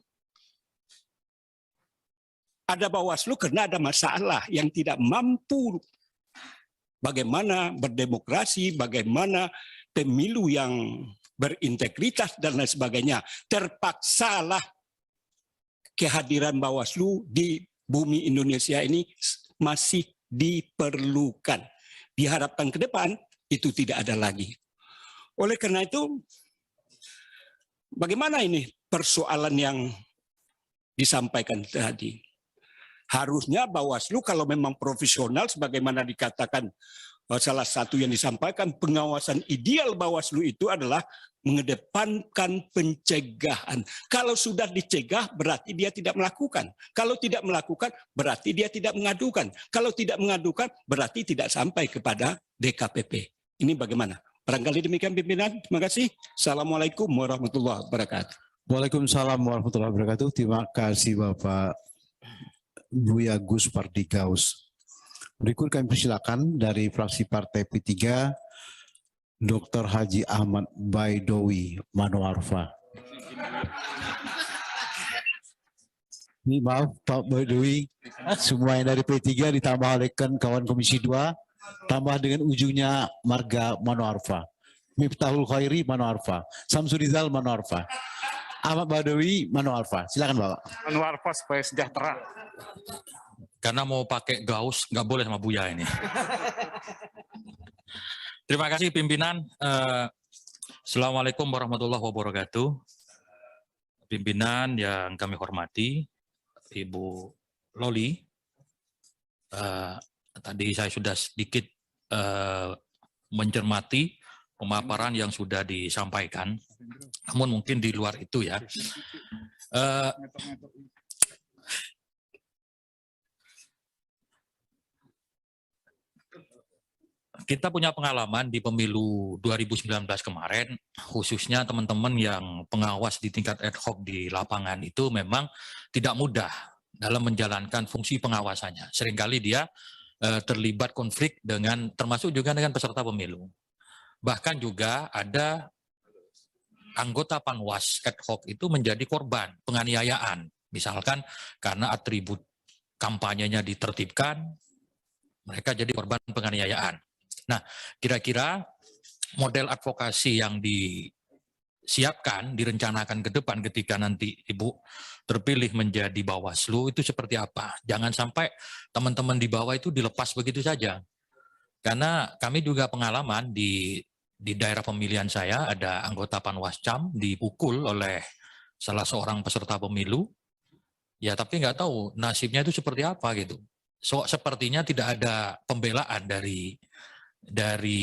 Ada Bawaslu karena ada masalah yang tidak mampu bagaimana berdemokrasi, bagaimana pemilu yang berintegritas dan lain sebagainya. Terpaksalah kehadiran Bawaslu di bumi Indonesia ini masih diperlukan. Diharapkan ke depan itu tidak ada lagi. Oleh karena itu, bagaimana ini persoalan yang disampaikan tadi? Harusnya Bawaslu kalau memang profesional, sebagaimana dikatakan salah satu yang disampaikan, pengawasan ideal Bawaslu itu adalah mengedepankan pencegahan. Kalau sudah dicegah berarti dia tidak melakukan. Kalau tidak melakukan berarti dia tidak mengadukan. Kalau tidak mengadukan berarti tidak sampai kepada DKPP. Ini bagaimana? Barangkali demikian pimpinan. Terima kasih. Assalamualaikum warahmatullahi wabarakatuh. Waalaikumsalam warahmatullahi wabarakatuh. Terima kasih Bapak Buya Gus Pardigaus. Berikut kami persilakan dari fraksi Partai P3, Dr. Haji Ahmad Baidowi Manoarfa. Ini maaf Pak Baidowi, semua yang dari P3 ditambah oleh kawan Komisi 2, tambah dengan ujungnya marga Manoarfa. Miftahul Khairi Manoarfa, Samsurizal Manoarfa, Ahmad Baidowi Manoarfa. Silakan Bapak. Manoarfa supaya sejahtera. Karena mau pakai gaus, nggak boleh sama Buya ini. Terima kasih pimpinan. Assalamualaikum warahmatullahi wabarakatuh. Pimpinan yang kami hormati, Ibu Loli. Tadi saya sudah sedikit mencermati pemaparan yang sudah disampaikan. Namun mungkin di luar itu ya. Kita punya pengalaman di pemilu 2019 kemarin, khususnya teman-teman yang pengawas di tingkat ad hoc di lapangan itu memang tidak mudah dalam menjalankan fungsi pengawasannya. Seringkali dia terlibat konflik dengan, termasuk juga dengan peserta pemilu. Bahkan juga ada anggota Panwas ad hoc itu menjadi korban penganiayaan. Misalkan karena atribut kampanyenya ditertibkan, mereka jadi korban penganiayaan. Nah, kira-kira model advokasi yang disiapkan, direncanakan ke depan ketika nanti Ibu terpilih menjadi Bawaslu itu seperti apa? Jangan sampai teman-teman di bawah itu dilepas begitu saja. Karena kami juga pengalaman di daerah pemilihan saya ada anggota Panwascam dipukul oleh salah seorang peserta pemilu. Ya, tapi nggak tahu nasibnya itu seperti apa gitu. So, sepertinya tidak ada pembelaan dari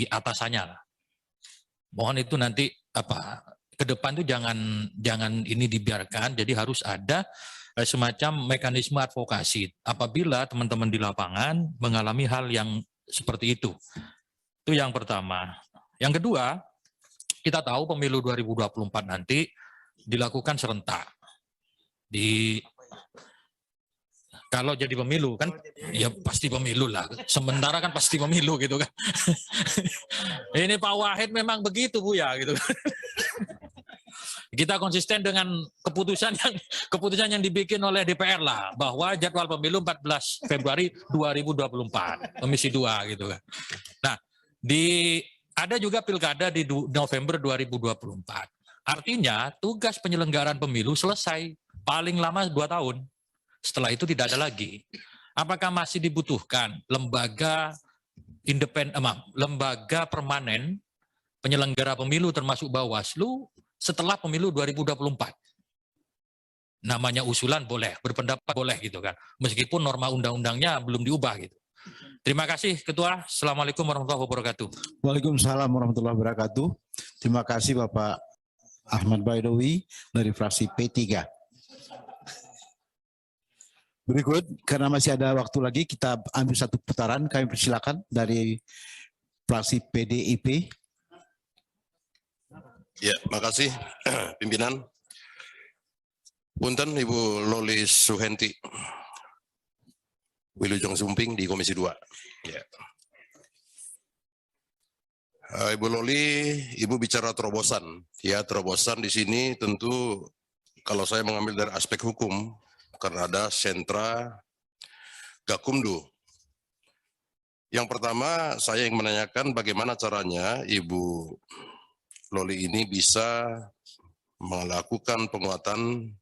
atasannya lah. Mohon itu nanti ke depan tuh jangan ini dibiarkan. Jadi harus ada semacam mekanisme advokasi apabila teman-teman di lapangan mengalami hal yang seperti itu. Itu yang pertama. Yang kedua, kita tahu pemilu 2024 nanti dilakukan serentak. Kalau jadi pemilu kan, ya pasti pemilu lah. Sementara kan pasti pemilu gitu kan. Ini Pak Wahid memang begitu Bu ya gitu. Kita konsisten dengan keputusan yang dibikin oleh DPR lah, bahwa jadwal pemilu 14 Februari 2024, Komisi 2 gitu kan. Nah, ada juga pilkada di November 2024. Artinya tugas penyelenggaraan pemilu selesai paling lama 2 tahun. Setelah itu tidak ada lagi. Apakah masih dibutuhkan lembaga lembaga permanen penyelenggara pemilu termasuk Bawaslu setelah pemilu 2024? Namanya usulan boleh, berpendapat boleh gitu kan. Meskipun norma undang-undangnya belum diubah gitu. Terima kasih Ketua. Assalamualaikum warahmatullahi wabarakatuh. Waalaikumsalam warahmatullahi wabarakatuh. Terima kasih Bapak Ahmad Baidowi dari fraksi P3. Berikut, karena masih ada waktu lagi, kita ambil satu putaran. Kami persilakan dari fraksi PDIP. Ya, makasih pimpinan. Punten Ibu Loli Suhenti, Wilujeng Sumping di Komisi 2. Ya. Ibu Loli, Ibu bicara terobosan. Ya, terobosan di sini tentu kalau saya mengambil dari aspek hukum, karena ada sentra Gakumdu. Yang pertama, saya ingin menanyakan bagaimana caranya Ibu Loli ini bisa melakukan penguatan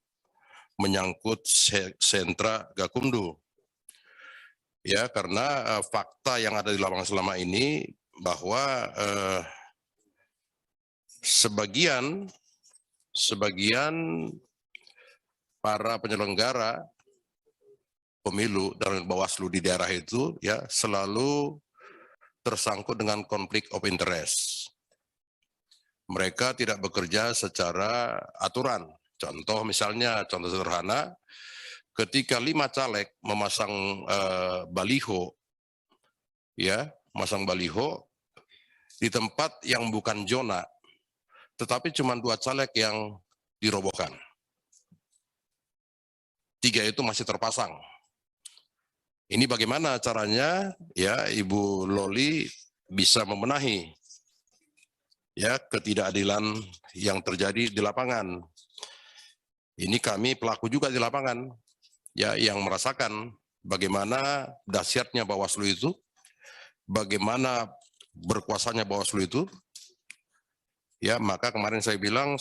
menyangkut sentra Gakumdu. Ya, karena fakta yang ada di lapangan selama ini bahwa sebagian para penyelenggara pemilu dan Bawaslu di daerah itu ya selalu tersangkut dengan konflik of interest. Mereka tidak bekerja secara aturan. Contoh misalnya, contoh sederhana, ketika 5 caleg memasang baliho, ya, memasang baliho di tempat yang bukan zona, tetapi cuma 2 caleg yang dirobohkan. 3 itu masih terpasang. Ini bagaimana caranya ya Ibu Loli bisa membenahi ya ketidakadilan yang terjadi di lapangan. Ini kami pelaku juga di lapangan ya yang merasakan bagaimana dahsyatnya Bawaslu itu, bagaimana berkuasanya Bawaslu itu. Ya, maka kemarin saya bilang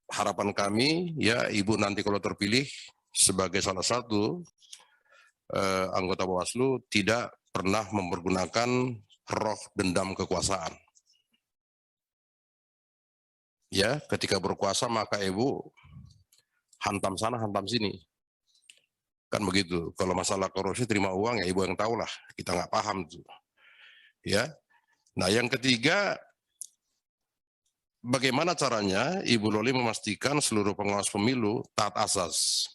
harapan kami ya Ibu nanti kalau terpilih sebagai salah satu anggota Bawaslu tidak pernah mempergunakan roh dendam kekuasaan. Ya, ketika berkuasa maka Ibu hantam sana, hantam sini. Kan begitu. Kalau masalah korupsi terima uang ya Ibu yang tahu lah. Kita nggak paham tuh. Ya. Nah, yang ketiga, bagaimana caranya Ibu Loli memastikan seluruh pengawas pemilu taat asas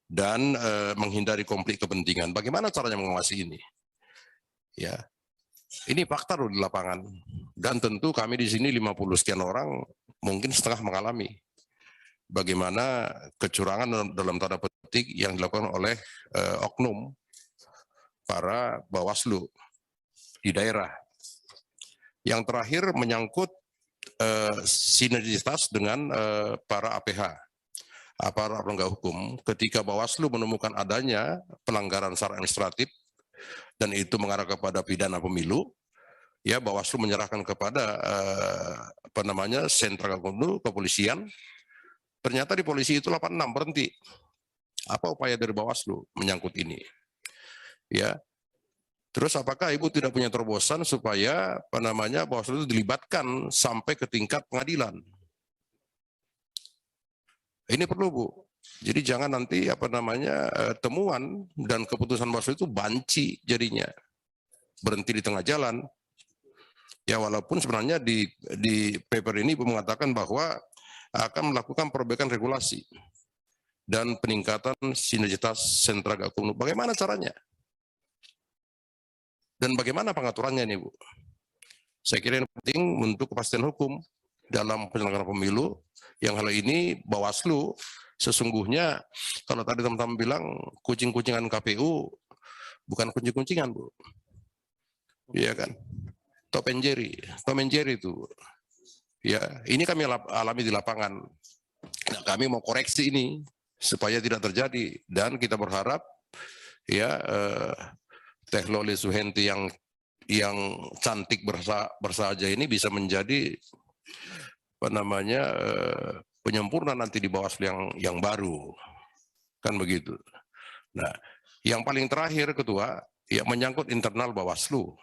dan menghindari konflik kepentingan. Bagaimana caranya mengawasi ini? Ya, ini fakta loh di lapangan. Dan tentu kami di sini 50 sekian orang mungkin setengah mengalami bagaimana kecurangan dalam tanda petik yang dilakukan oleh oknum para Bawaslu di daerah. Yang terakhir menyangkut sinergitas dengan para APH. Aparat penegak hukum, ketika Bawaslu menemukan adanya pelanggaran secara administratif dan itu mengarah kepada pidana pemilu, ya Bawaslu menyerahkan kepada sentra Gakumdu, kepolisian. Ternyata di polisi itu 86 berhenti. Apa upaya dari Bawaslu menyangkut ini? Ya. Terus apakah Ibu tidak punya terobosan supaya Bawaslu itu dilibatkan sampai ke tingkat pengadilan? Ini perlu Bu. Jadi jangan nanti temuan dan keputusan Bawaslu itu banci jadinya. Berhenti di tengah jalan. Ya walaupun sebenarnya di paper ini Ibu mengatakan bahwa akan melakukan perbaikan regulasi. dan peningkatan sinergitas sentra gakumdu. Bagaimana caranya? Dan bagaimana pengaturannya nih Bu? Saya kira ini penting untuk kepastian hukum dalam penyelenggaraan pemilu, yang hal ini Bawaslu sesungguhnya kalau tadi teman-teman bilang kucing-kucingan KPU, bukan kucing-kucingan Bu. Iya kan? Tom and Jerry itu. Ya, ini kami alami di lapangan. Nah, kami mau koreksi ini supaya tidak terjadi, dan kita berharap ya Teh Loli Suhenti yang cantik bersahaja ini bisa menjadi apa namanya penyempurna nanti di Bawaslu yang baru, kan begitu. Nah, yang paling terakhir Ketua, ya menyangkut internal Bawaslu.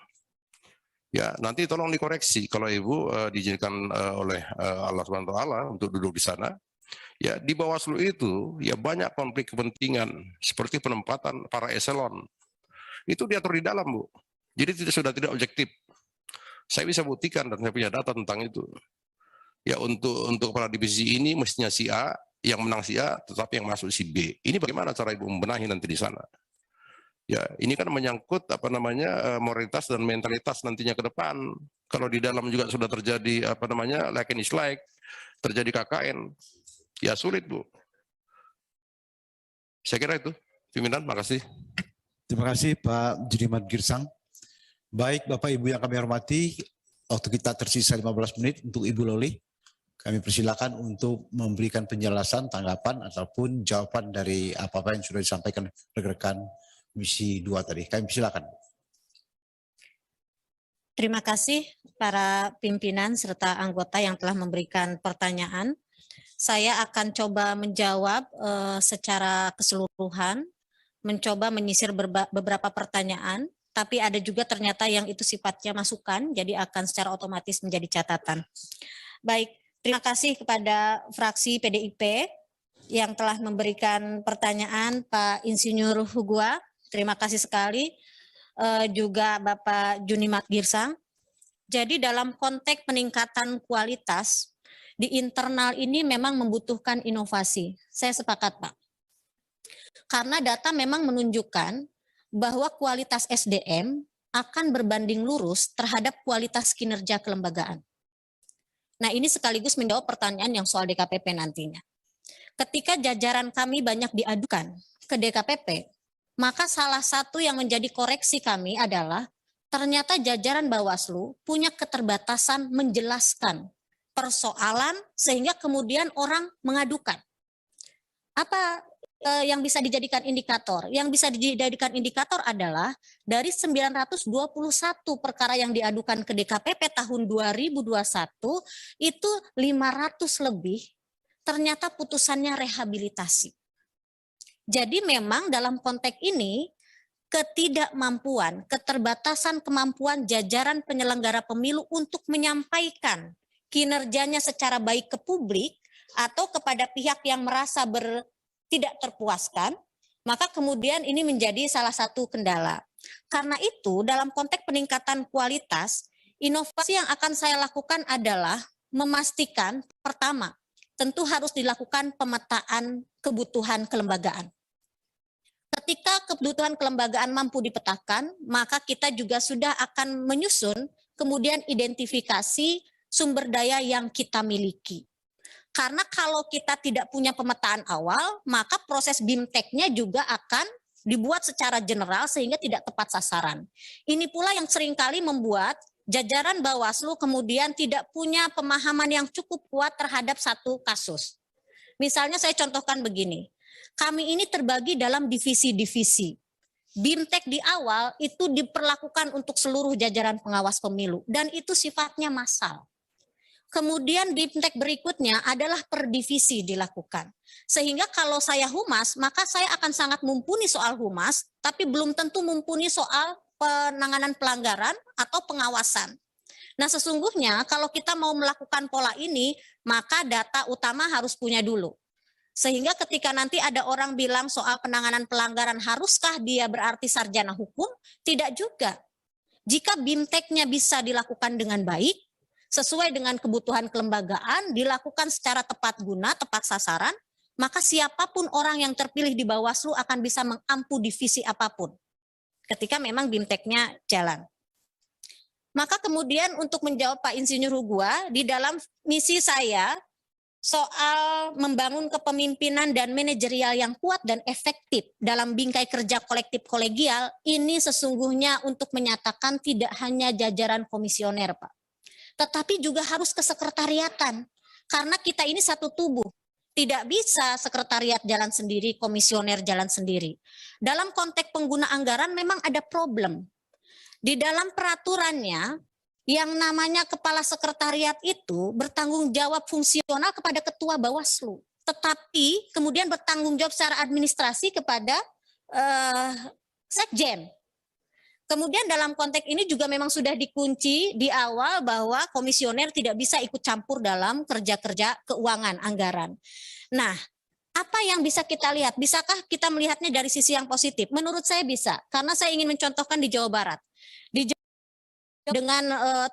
Ya, nanti tolong dikoreksi kalau Ibu diizinkan oleh Allah SWT untuk duduk di sana. Ya, di Bawaslu itu ya banyak konflik kepentingan seperti penempatan para eselon. Itu diatur di dalam, Bu. Jadi sudah tidak objektif. Saya bisa buktikan dan saya punya data tentang itu. Ya, untuk kepala divisi ini mestinya si A, yang menang si A, tetapi yang masuk si B. Ini bagaimana cara Ibu membenahi nanti di sana? Ya, ini kan menyangkut apa namanya moralitas dan mentalitas nantinya ke depan. Kalau di dalam juga sudah terjadi apa namanya like and dislike, terjadi KKN, ya sulit Bu. Saya kira itu, pimpinan. Makasih. Terima kasih Pak Judimat Girsang. Baik Bapak Ibu yang kami hormati, waktu kita tersisa 15 menit untuk Ibu Loli. Kami persilakan untuk memberikan penjelasan, tanggapan ataupun jawaban dari apa-apa yang sudah disampaikan rekan-rekan Komisi 2 tadi. Kami silakan. Terima kasih para pimpinan serta anggota yang telah memberikan pertanyaan. Saya akan coba menjawab secara keseluruhan, mencoba menyisir beberapa pertanyaan, tapi ada juga ternyata yang itu sifatnya masukan, jadi akan secara otomatis menjadi catatan. Baik, terima kasih kepada fraksi PDIP yang telah memberikan pertanyaan, Pak Insinyur Hugua. Terima kasih sekali, juga Bapak Junimat Girsang. Jadi dalam konteks peningkatan kualitas, di internal ini memang membutuhkan inovasi. Saya sepakat Pak. Karena data memang menunjukkan bahwa kualitas SDM akan berbanding lurus terhadap kualitas kinerja kelembagaan. Nah ini sekaligus menjawab pertanyaan yang soal DKPP nantinya. Ketika jajaran kami banyak diadukan ke DKPP, maka salah satu yang menjadi koreksi kami adalah ternyata jajaran Bawaslu punya keterbatasan menjelaskan persoalan sehingga kemudian orang mengadukan. Apa yang bisa dijadikan indikator? Yang bisa dijadikan indikator adalah dari 921 perkara yang diadukan ke DKPP tahun 2021 itu 500 lebih ternyata putusannya rehabilitasi. Jadi memang dalam konteks ini ketidakmampuan, keterbatasan kemampuan jajaran penyelenggara pemilu untuk menyampaikan kinerjanya secara baik ke publik atau kepada pihak yang merasa tidak terpuaskan, maka kemudian ini menjadi salah satu kendala. Karena itu dalam konteks peningkatan kualitas, inovasi yang akan saya lakukan adalah memastikan pertama, tentu harus dilakukan pemetaan kebutuhan kelembagaan. Ketika kebutuhan kelembagaan mampu dipetakan, maka kita juga sudah akan menyusun kemudian identifikasi sumber daya yang kita miliki. Karena kalau kita tidak punya pemetaan awal, maka proses BIMTEK-nya juga akan dibuat secara general sehingga tidak tepat sasaran. Ini pula yang seringkali membuat jajaran Bawaslu kemudian tidak punya pemahaman yang cukup kuat terhadap satu kasus. Misalnya saya contohkan begini, kami ini terbagi dalam divisi-divisi. BIMTEK di awal itu diperlakukan untuk seluruh jajaran pengawas pemilu dan itu sifatnya massal. Kemudian BIMTEK berikutnya adalah per divisi dilakukan. Sehingga kalau saya humas, maka saya akan sangat mumpuni soal humas, tapi belum tentu mumpuni soal penanganan pelanggaran atau pengawasan. Nah sesungguhnya kalau kita mau melakukan pola ini, maka data utama harus punya dulu. Sehingga ketika nanti ada orang bilang soal penanganan pelanggaran, haruskah dia berarti sarjana hukum? Tidak juga. Jika BIMTEK-nya bisa dilakukan dengan baik, sesuai dengan kebutuhan kelembagaan, dilakukan secara tepat guna, tepat sasaran, maka siapapun orang yang terpilih di Bawaslu akan bisa mengampu divisi apapun ketika memang BIMTEK-nya jalan. Maka kemudian untuk menjawab Pak Insinyur Hugua, di dalam misi saya soal membangun kepemimpinan dan manajerial yang kuat dan efektif dalam bingkai kerja kolektif kolegial, ini sesungguhnya untuk menyatakan tidak hanya jajaran komisioner, Pak, tetapi juga harus kesekretariatan. Karena kita ini satu tubuh, tidak bisa sekretariat jalan sendiri, komisioner jalan sendiri. Dalam konteks pengguna anggaran memang ada problem. Di dalam peraturannya, yang namanya kepala sekretariat itu bertanggung jawab fungsional kepada ketua Bawaslu, tetapi kemudian bertanggung jawab secara administrasi kepada sekjen. Kemudian dalam konteks ini juga memang sudah dikunci di awal bahwa komisioner tidak bisa ikut campur dalam kerja-kerja keuangan anggaran. Nah, apa yang bisa kita lihat? Bisakah kita melihatnya dari sisi yang positif? Menurut saya bisa, karena saya ingin mencontohkan di Jawa Barat. Di Jawa Barat dengan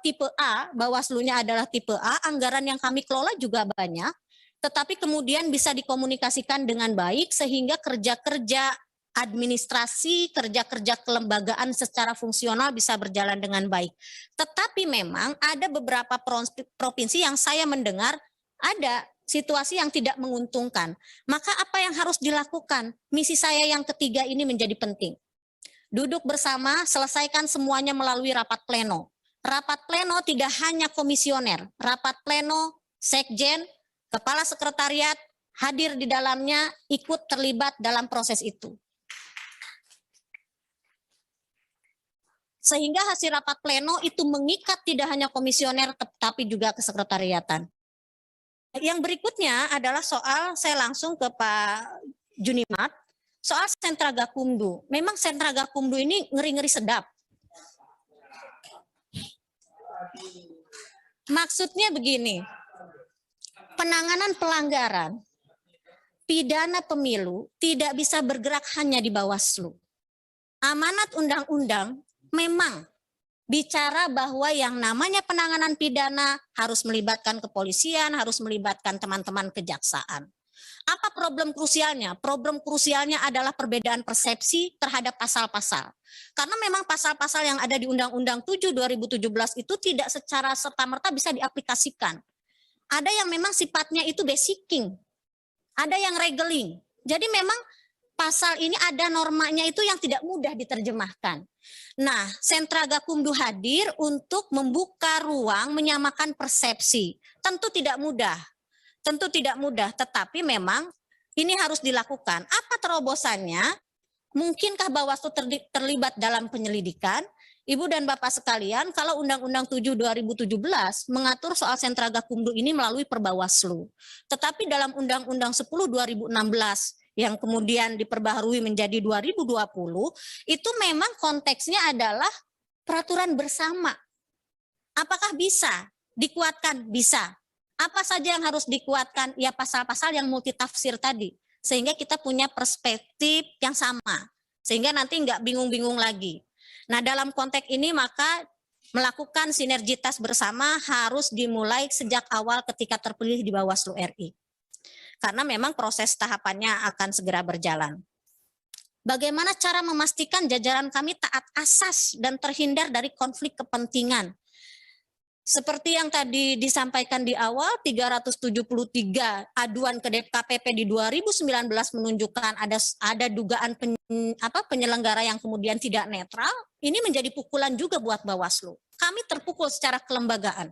tipe A, Bawaslu-nya adalah tipe A, anggaran yang kami kelola juga banyak, tetapi kemudian bisa dikomunikasikan dengan baik sehingga kerja-kerja administrasi, kerja-kerja kelembagaan secara fungsional bisa berjalan dengan baik. Tetapi memang ada beberapa provinsi yang saya mendengar ada situasi yang tidak menguntungkan. Maka apa yang harus dilakukan? Misi saya yang ketiga ini menjadi penting. Duduk bersama, selesaikan semuanya melalui rapat pleno. Rapat pleno tidak hanya komisioner, rapat pleno, sekjen, kepala sekretariat, hadir di dalamnya, ikut terlibat dalam proses itu. Sehingga hasil rapat pleno itu mengikat tidak hanya komisioner, tetapi juga kesekretariatan. Yang berikutnya adalah soal, saya langsung ke Pak Junimat, soal sentra Gakumdu. Memang sentra Gakumdu ini ngeri-ngeri sedap. Maksudnya begini, penanganan pelanggaran pidana pemilu tidak bisa bergerak hanya di Bawaslu. Amanat undang-undang memang bicara bahwa yang namanya penanganan pidana harus melibatkan kepolisian, harus melibatkan teman-teman kejaksaan. Apa problem krusialnya? Problem krusialnya adalah perbedaan persepsi terhadap pasal-pasal. Karena memang pasal-pasal yang ada di Undang-Undang 7 2017 itu tidak secara serta-merta bisa diaplikasikan. Ada yang memang sifatnya itu basicing, ada yang regeling. Jadi memang pasal ini ada normanya itu yang tidak mudah diterjemahkan. Nah, sentra Gakumdu hadir untuk membuka ruang menyamakan persepsi. Tentu tidak mudah. Tentu tidak mudah, tetapi memang ini harus dilakukan. Apa terobosannya? Mungkinkah Bawaslu terlibat dalam penyelidikan? Ibu dan Bapak sekalian, kalau Undang-Undang 7 2017 mengatur soal sentra Gakumdu ini melalui Perbawaslu. Tetapi dalam Undang-Undang 10 2016 yang kemudian diperbaharui menjadi 2020, itu memang konteksnya adalah peraturan bersama. Apakah bisa dikuatkan? Bisa. Apa saja yang harus dikuatkan? Ya pasal-pasal yang multitafsir tadi. Sehingga kita punya perspektif yang sama. Sehingga nanti nggak bingung-bingung lagi. Nah, dalam konteks ini maka melakukan sinergitas bersama harus dimulai sejak awal ketika terpilih di Bawaslu RI. Karena memang proses tahapannya akan segera berjalan. Bagaimana cara memastikan jajaran kami taat asas dan terhindar dari konflik kepentingan? Seperti yang tadi disampaikan di awal, 373 aduan ke DKPP di 2019 menunjukkan ada dugaan penyelenggara yang kemudian tidak netral. Ini menjadi pukulan juga buat Bawaslu. Kami terpukul secara kelembagaan.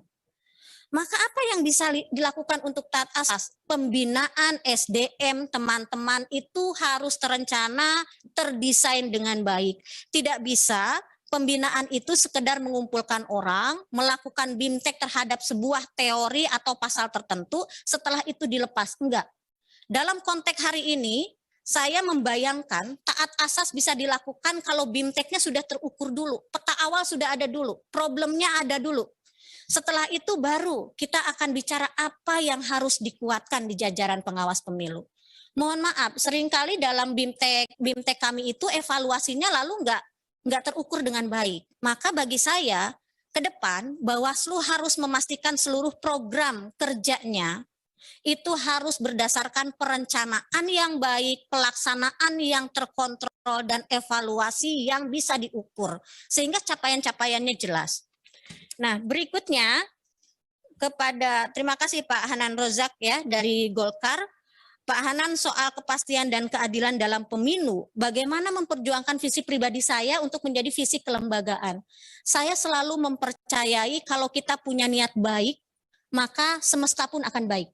Maka apa yang bisa dilakukan untuk taat asas? Pembinaan SDM teman-teman itu harus terencana, terdesain dengan baik. Tidak bisa pembinaan itu sekedar mengumpulkan orang, melakukan BIMTEK terhadap sebuah teori atau pasal tertentu, setelah itu dilepas. Enggak. Dalam konteks hari ini, saya membayangkan taat asas bisa dilakukan kalau BIMTEK-nya sudah terukur dulu, peta awal sudah ada dulu, problemnya ada dulu. Setelah itu baru kita akan bicara apa yang harus dikuatkan di jajaran pengawas pemilu. Mohon maaf, seringkali dalam BIMTEK kami itu evaluasinya lalu nggak terukur dengan baik. Maka bagi saya, ke depan Bawaslu harus memastikan seluruh program kerjanya itu harus berdasarkan perencanaan yang baik, pelaksanaan yang terkontrol, dan evaluasi yang bisa diukur, sehingga capaian-capaiannya jelas. Nah, berikutnya terima kasih Pak Hanan Rozak ya dari Golkar. Pak Hanan, soal kepastian dan keadilan dalam pemilu, bagaimana memperjuangkan visi pribadi saya untuk menjadi visi kelembagaan. Saya selalu mempercayai kalau kita punya niat baik, maka semesta pun akan baik.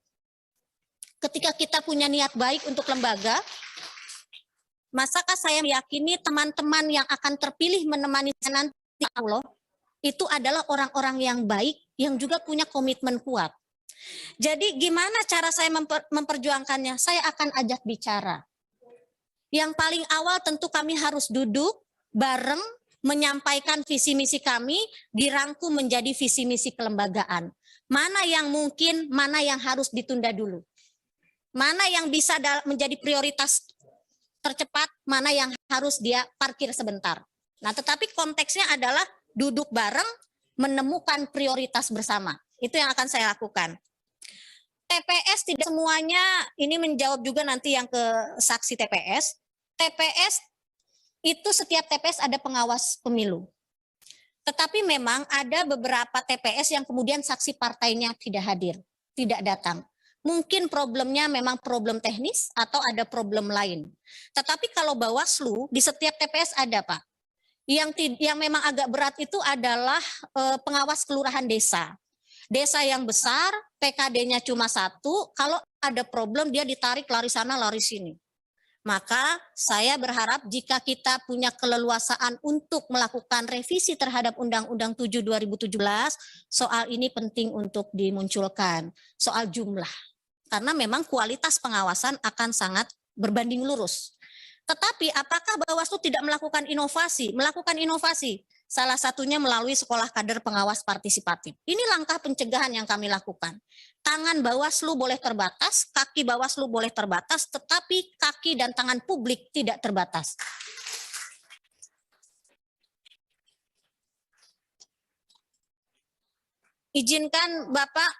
Ketika kita punya niat baik untuk lembaga, masakah saya meyakini teman-teman yang akan terpilih menemani saya nanti Allah, itu adalah orang-orang yang baik, yang juga punya komitmen kuat. Jadi gimana cara saya memperjuangkannya? Saya akan ajak bicara. Yang paling awal tentu kami harus duduk bareng, menyampaikan visi misi kami, dirangkum menjadi visi misi kelembagaan. Mana yang mungkin, mana yang harus ditunda dulu. Mana yang bisa menjadi prioritas tercepat, mana yang harus dia parkir sebentar. Nah, tetapi konteksnya adalah duduk bareng, menemukan prioritas bersama. Itu yang akan saya lakukan. TPS tidak semuanya, ini menjawab juga nanti yang ke saksi TPS. TPS itu setiap TPS ada pengawas pemilu. Tetapi memang ada beberapa TPS yang kemudian saksi partainya tidak hadir, tidak datang. Mungkin problemnya memang problem teknis atau ada problem lain. Tetapi kalau Bawaslu di setiap TPS ada, Pak. Yang memang agak berat itu adalah pengawas kelurahan desa. Desa yang besar, PKD-nya cuma 1, kalau ada problem dia ditarik lari sana lari sini. Maka saya berharap jika kita punya keleluasaan untuk melakukan revisi terhadap Undang-Undang 7 2017, soal ini penting untuk dimunculkan, soal jumlah. Karena memang kualitas pengawasan akan sangat berbanding lurus. Tetapi apakah Bawaslu tidak melakukan inovasi? Melakukan inovasi. Salah satunya melalui sekolah kader pengawas partisipatif. Ini langkah pencegahan yang kami lakukan. Tangan Bawaslu boleh terbatas, kaki Bawaslu boleh terbatas, tetapi kaki dan tangan publik tidak terbatas. Izinkan Bapak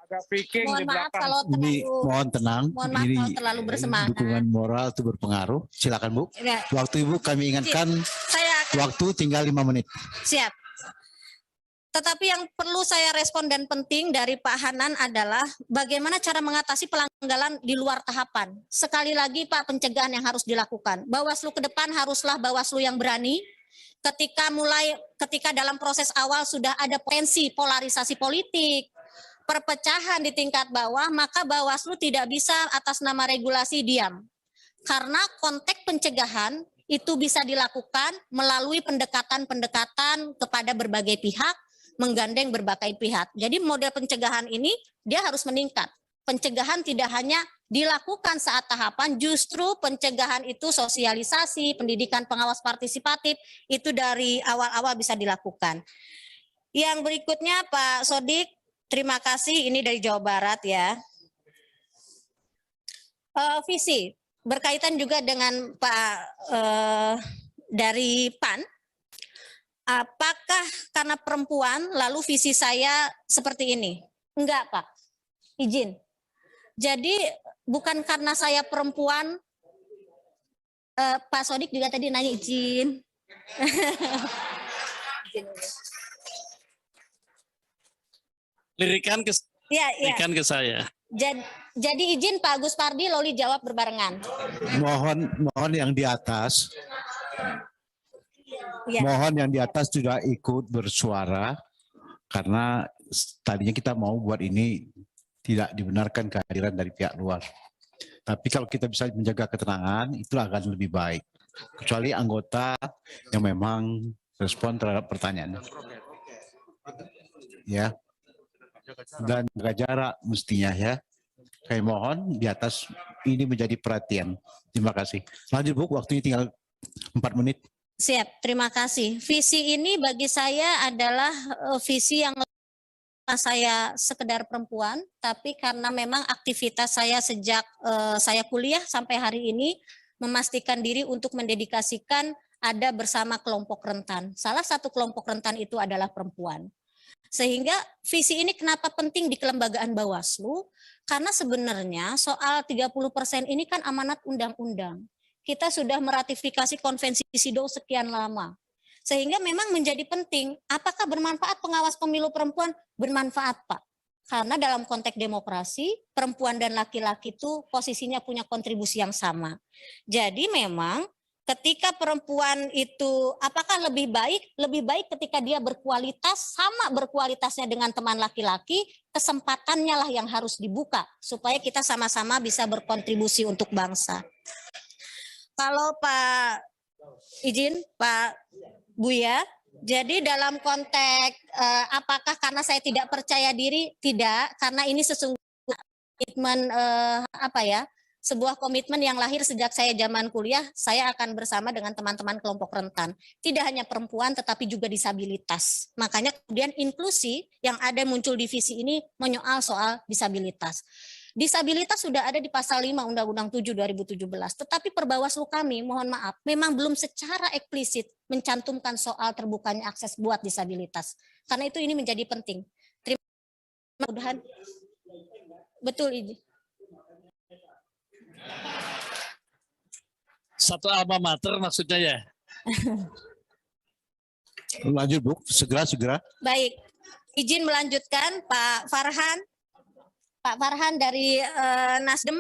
Mohon maaf kalau terlalu, mohon tenang. Mohon maaf kalau terlalu bersemangat. Dukungan moral itu berpengaruh. Silakan Bu. Ya. Waktu Ibu kami ingatkan, waktu tinggal 5 menit. Siap. Tetapi yang perlu saya respon dan penting dari Pak Hanan adalah bagaimana cara mengatasi pelanggaran di luar tahapan. Sekali lagi Pak, pencegahan yang harus dilakukan. Bawaslu ke depan haruslah Bawaslu yang berani. Ketika dalam proses awal sudah ada potensi polarisasi politik, perpecahan di tingkat bawah, maka Bawaslu tidak bisa atas nama regulasi diam. Karena konteks pencegahan itu bisa dilakukan melalui pendekatan-pendekatan kepada berbagai pihak, menggandeng berbagai pihak. Jadi model pencegahan ini dia harus meningkat. Pencegahan tidak hanya dilakukan saat tahapan, justru pencegahan itu sosialisasi, pendidikan pengawas partisipatif, itu dari awal-awal bisa dilakukan. Yang berikutnya Pak Sodik, terima kasih, ini dari Jawa Barat ya. Visi, berkaitan juga dengan Pak dari PAN, apakah karena perempuan lalu visi saya seperti ini? Enggak Pak, izin. Jadi bukan karena saya perempuan, Pak Sodik juga tadi nanya izin. Lirikan ke, ya. Lirikan ke saya. Jadi izin Pak Agus Pardi, Loli jawab berbarengan. Mohon yang di atas. Ya. Mohon yang di atas juga ikut bersuara karena tadinya kita mau buat ini tidak dibenarkan kehadiran dari pihak luar. Tapi kalau kita bisa menjaga ketenangan, itu akan lebih baik. Kecuali anggota yang memang respon terhadap pertanyaan. Ya. Dan jaga jarak mestinya ya. Saya mohon di atas ini menjadi perhatian. Terima kasih. Lanjut Bu, waktunya tinggal 4 menit. Siap, terima kasih. Visi ini bagi saya adalah visi yang saya sekedar perempuan, tapi karena memang aktivitas saya sejak saya kuliah sampai hari ini, memastikan diri untuk mendedikasikan ada bersama kelompok rentan. Salah satu kelompok rentan itu adalah perempuan. Sehingga visi ini kenapa penting di kelembagaan Bawaslu? Karena sebenarnya soal 30% ini kan amanat undang-undang. Kita sudah meratifikasi konvensi SIDO sekian lama. Sehingga memang menjadi penting, apakah bermanfaat pengawas pemilu perempuan? Bermanfaat, Pak. Karena dalam konteks demokrasi, perempuan dan laki-laki itu posisinya punya kontribusi yang sama. Jadi memang ketika perempuan itu apakah lebih baik? Lebih baik ketika dia berkualitas, sama berkualitasnya dengan teman laki-laki, kesempatannya lah yang harus dibuka supaya kita sama-sama bisa berkontribusi untuk bangsa. Kalau Pak izin Pak Buya, jadi dalam konteks apakah karena saya tidak percaya diri? Tidak, karena ini sesungguhnya komitmen sebuah komitmen yang lahir sejak saya zaman kuliah. Saya akan bersama dengan teman-teman kelompok rentan. Tidak hanya perempuan tetapi juga disabilitas. Makanya kemudian inklusi yang ada muncul di visi ini menyoal soal disabilitas. Disabilitas sudah ada di pasal 5 Undang-Undang 7 2017. Tetapi Perbawaslu kami, mohon maaf, memang belum secara eksplisit mencantumkan soal terbukanya akses buat disabilitas. Karena itu ini menjadi penting. Terima kasih. Mudah-mudahan betul ini. Satu alma mater maksudnya ya. Lanjut Bu, segera. Baik, izin melanjutkan Pak Farhan. Pak Farhan dari Nasdem,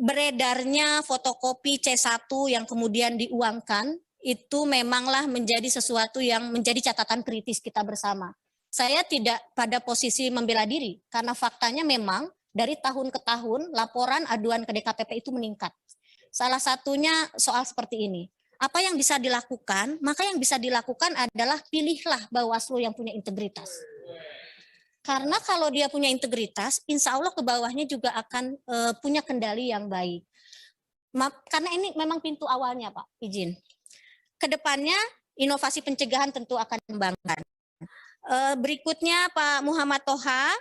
beredarnya fotokopi C1 yang kemudian diuangkan, itu memanglah menjadi sesuatu yang menjadi catatan kritis kita bersama. Saya tidak pada posisi membela diri, karena faktanya memang dari tahun ke tahun laporan aduan ke DKPP itu meningkat. Salah satunya soal seperti ini. Apa yang bisa dilakukan? Maka yang bisa dilakukan adalah pilihlah Bawaslu yang punya integritas. Karena kalau dia punya integritas, insya Allah ke bawahnya juga akan punya kendali yang baik. Karena ini memang pintu awalnya, Pak, izin. Kedepannya inovasi pencegahan tentu akan dikembangkan. Berikutnya Pak Muhammad Toha.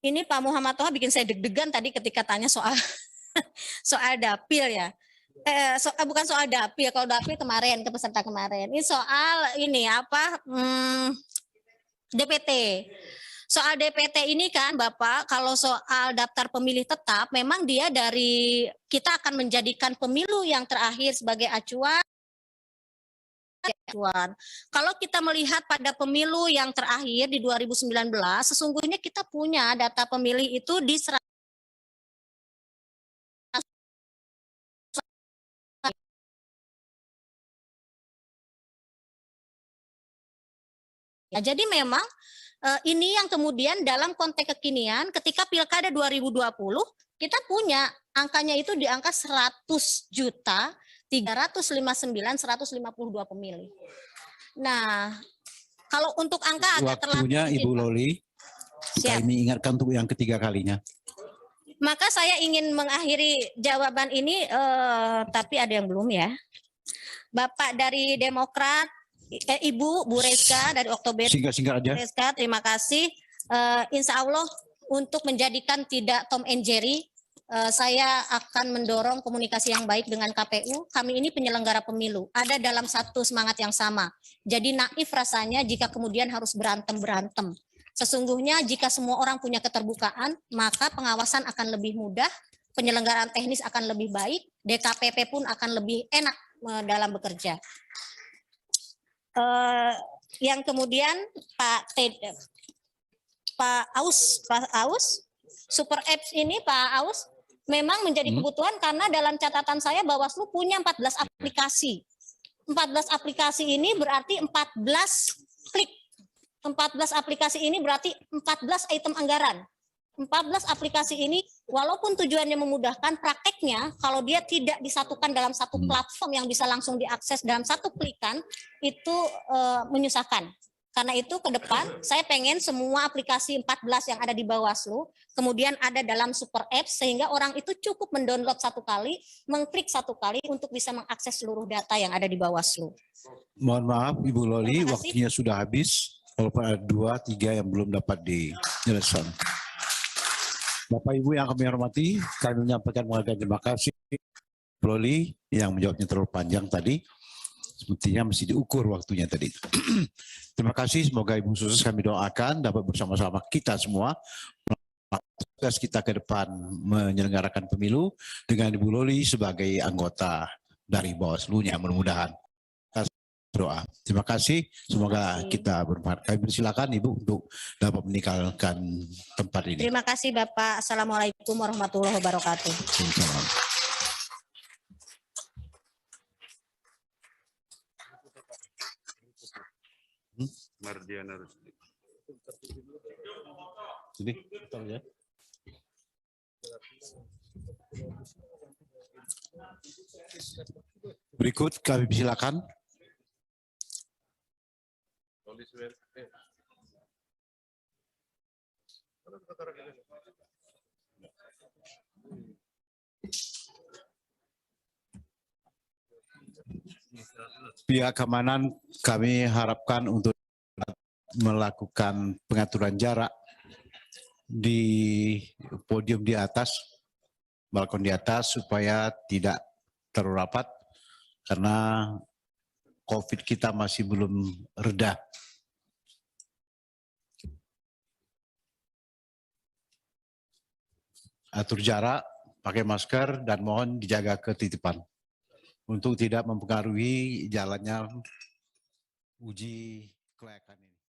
Ini Pak Muhammad Toha bikin saya deg-degan tadi ketika tanya soal soal dapil ya. Bukan soal dapil, kalau dapil kemarin, ke peserta kemarin. Ini soal ini DPT. Soal DPT ini kan Bapak, kalau soal daftar pemilih tetap, memang dia dari, kita akan menjadikan pemilu yang terakhir sebagai acuan. Kalau kita melihat pada pemilu yang terakhir di 2019, sesungguhnya kita punya data pemilih itu di jadi memang ini yang kemudian dalam konteks kekinian ketika Pilkada 2020 kita punya angkanya itu di angka 100.359.152 pemilih. Nah, kalau untuk angka agak terlambat. Waktunya Ibu Loli, kami ingatkan untuk yang ketiga kalinya. Maka saya ingin mengakhiri jawaban ini, tapi ada yang belum ya. Bapak dari Demokrat, Ibu Bu Reska dari Oktober. Singkat-singkat aja. Reska, terima kasih. Insya Allah untuk menjadikan tidak Tom and Jerry, saya akan mendorong komunikasi yang baik dengan KPU. Kami ini penyelenggara pemilu, ada dalam satu semangat yang sama. Jadi naif rasanya jika kemudian harus berantem-berantem. Sesungguhnya jika semua orang punya keterbukaan, maka pengawasan akan lebih mudah, penyelenggaraan teknis akan lebih baik, DKPP pun akan lebih enak dalam bekerja. Yang kemudian Pak Aus, Super Apps ini Pak Aus, memang menjadi kebutuhan karena dalam catatan saya Bawaslu punya 14 aplikasi. 14 aplikasi ini berarti 14 klik. 14 aplikasi ini berarti 14 item anggaran. 14 aplikasi ini walaupun tujuannya memudahkan, prakteknya kalau dia tidak disatukan dalam satu platform yang bisa langsung diakses dalam satu klikan, itu menyusahkan. Karena itu ke depan saya pengen semua aplikasi 14 yang ada di Bawaslu kemudian ada dalam Super Apps sehingga orang itu cukup mendownload satu kali, mengklik satu kali untuk bisa mengakses seluruh data yang ada di Bawaslu. Mohon maaf Ibu Loli, waktunya sudah habis. Kalau ada 2, 3 yang belum dapat dijelaskan. Bapak Ibu yang kami hormati, kami menyampaikan penghargaan terima kasih Loli yang menjawabnya terlalu panjang tadi. Sepertinya mesti diukur waktunya tadi. Terima kasih, semoga Ibu Sukses kami doakan dapat bersama-sama kita semua tugas kita ke depan menyelenggarakan pemilu dengan Ibu Loli sebagai anggota dari Bawaslu-nya, mudah-mudahan. Doa. Terima kasih, semoga kita bermanfaat. Kami persilakan Ibu untuk dapat meninggalkan tempat ini. Terima kasih Bapak. Assalamualaikum warahmatullahi wabarakatuh. Mardiana Rusdi. Jadi, betul ya. Berikut kami silakan. Pihak keamanan kami harapkan untuk melakukan pengaturan jarak di podium di atas, balkon di atas supaya tidak terlalu rapat karena COVID kita masih belum reda. Atur jarak, pakai masker, dan mohon dijaga ketitipan untuk tidak mempengaruhi jalannya uji kelayakan ini.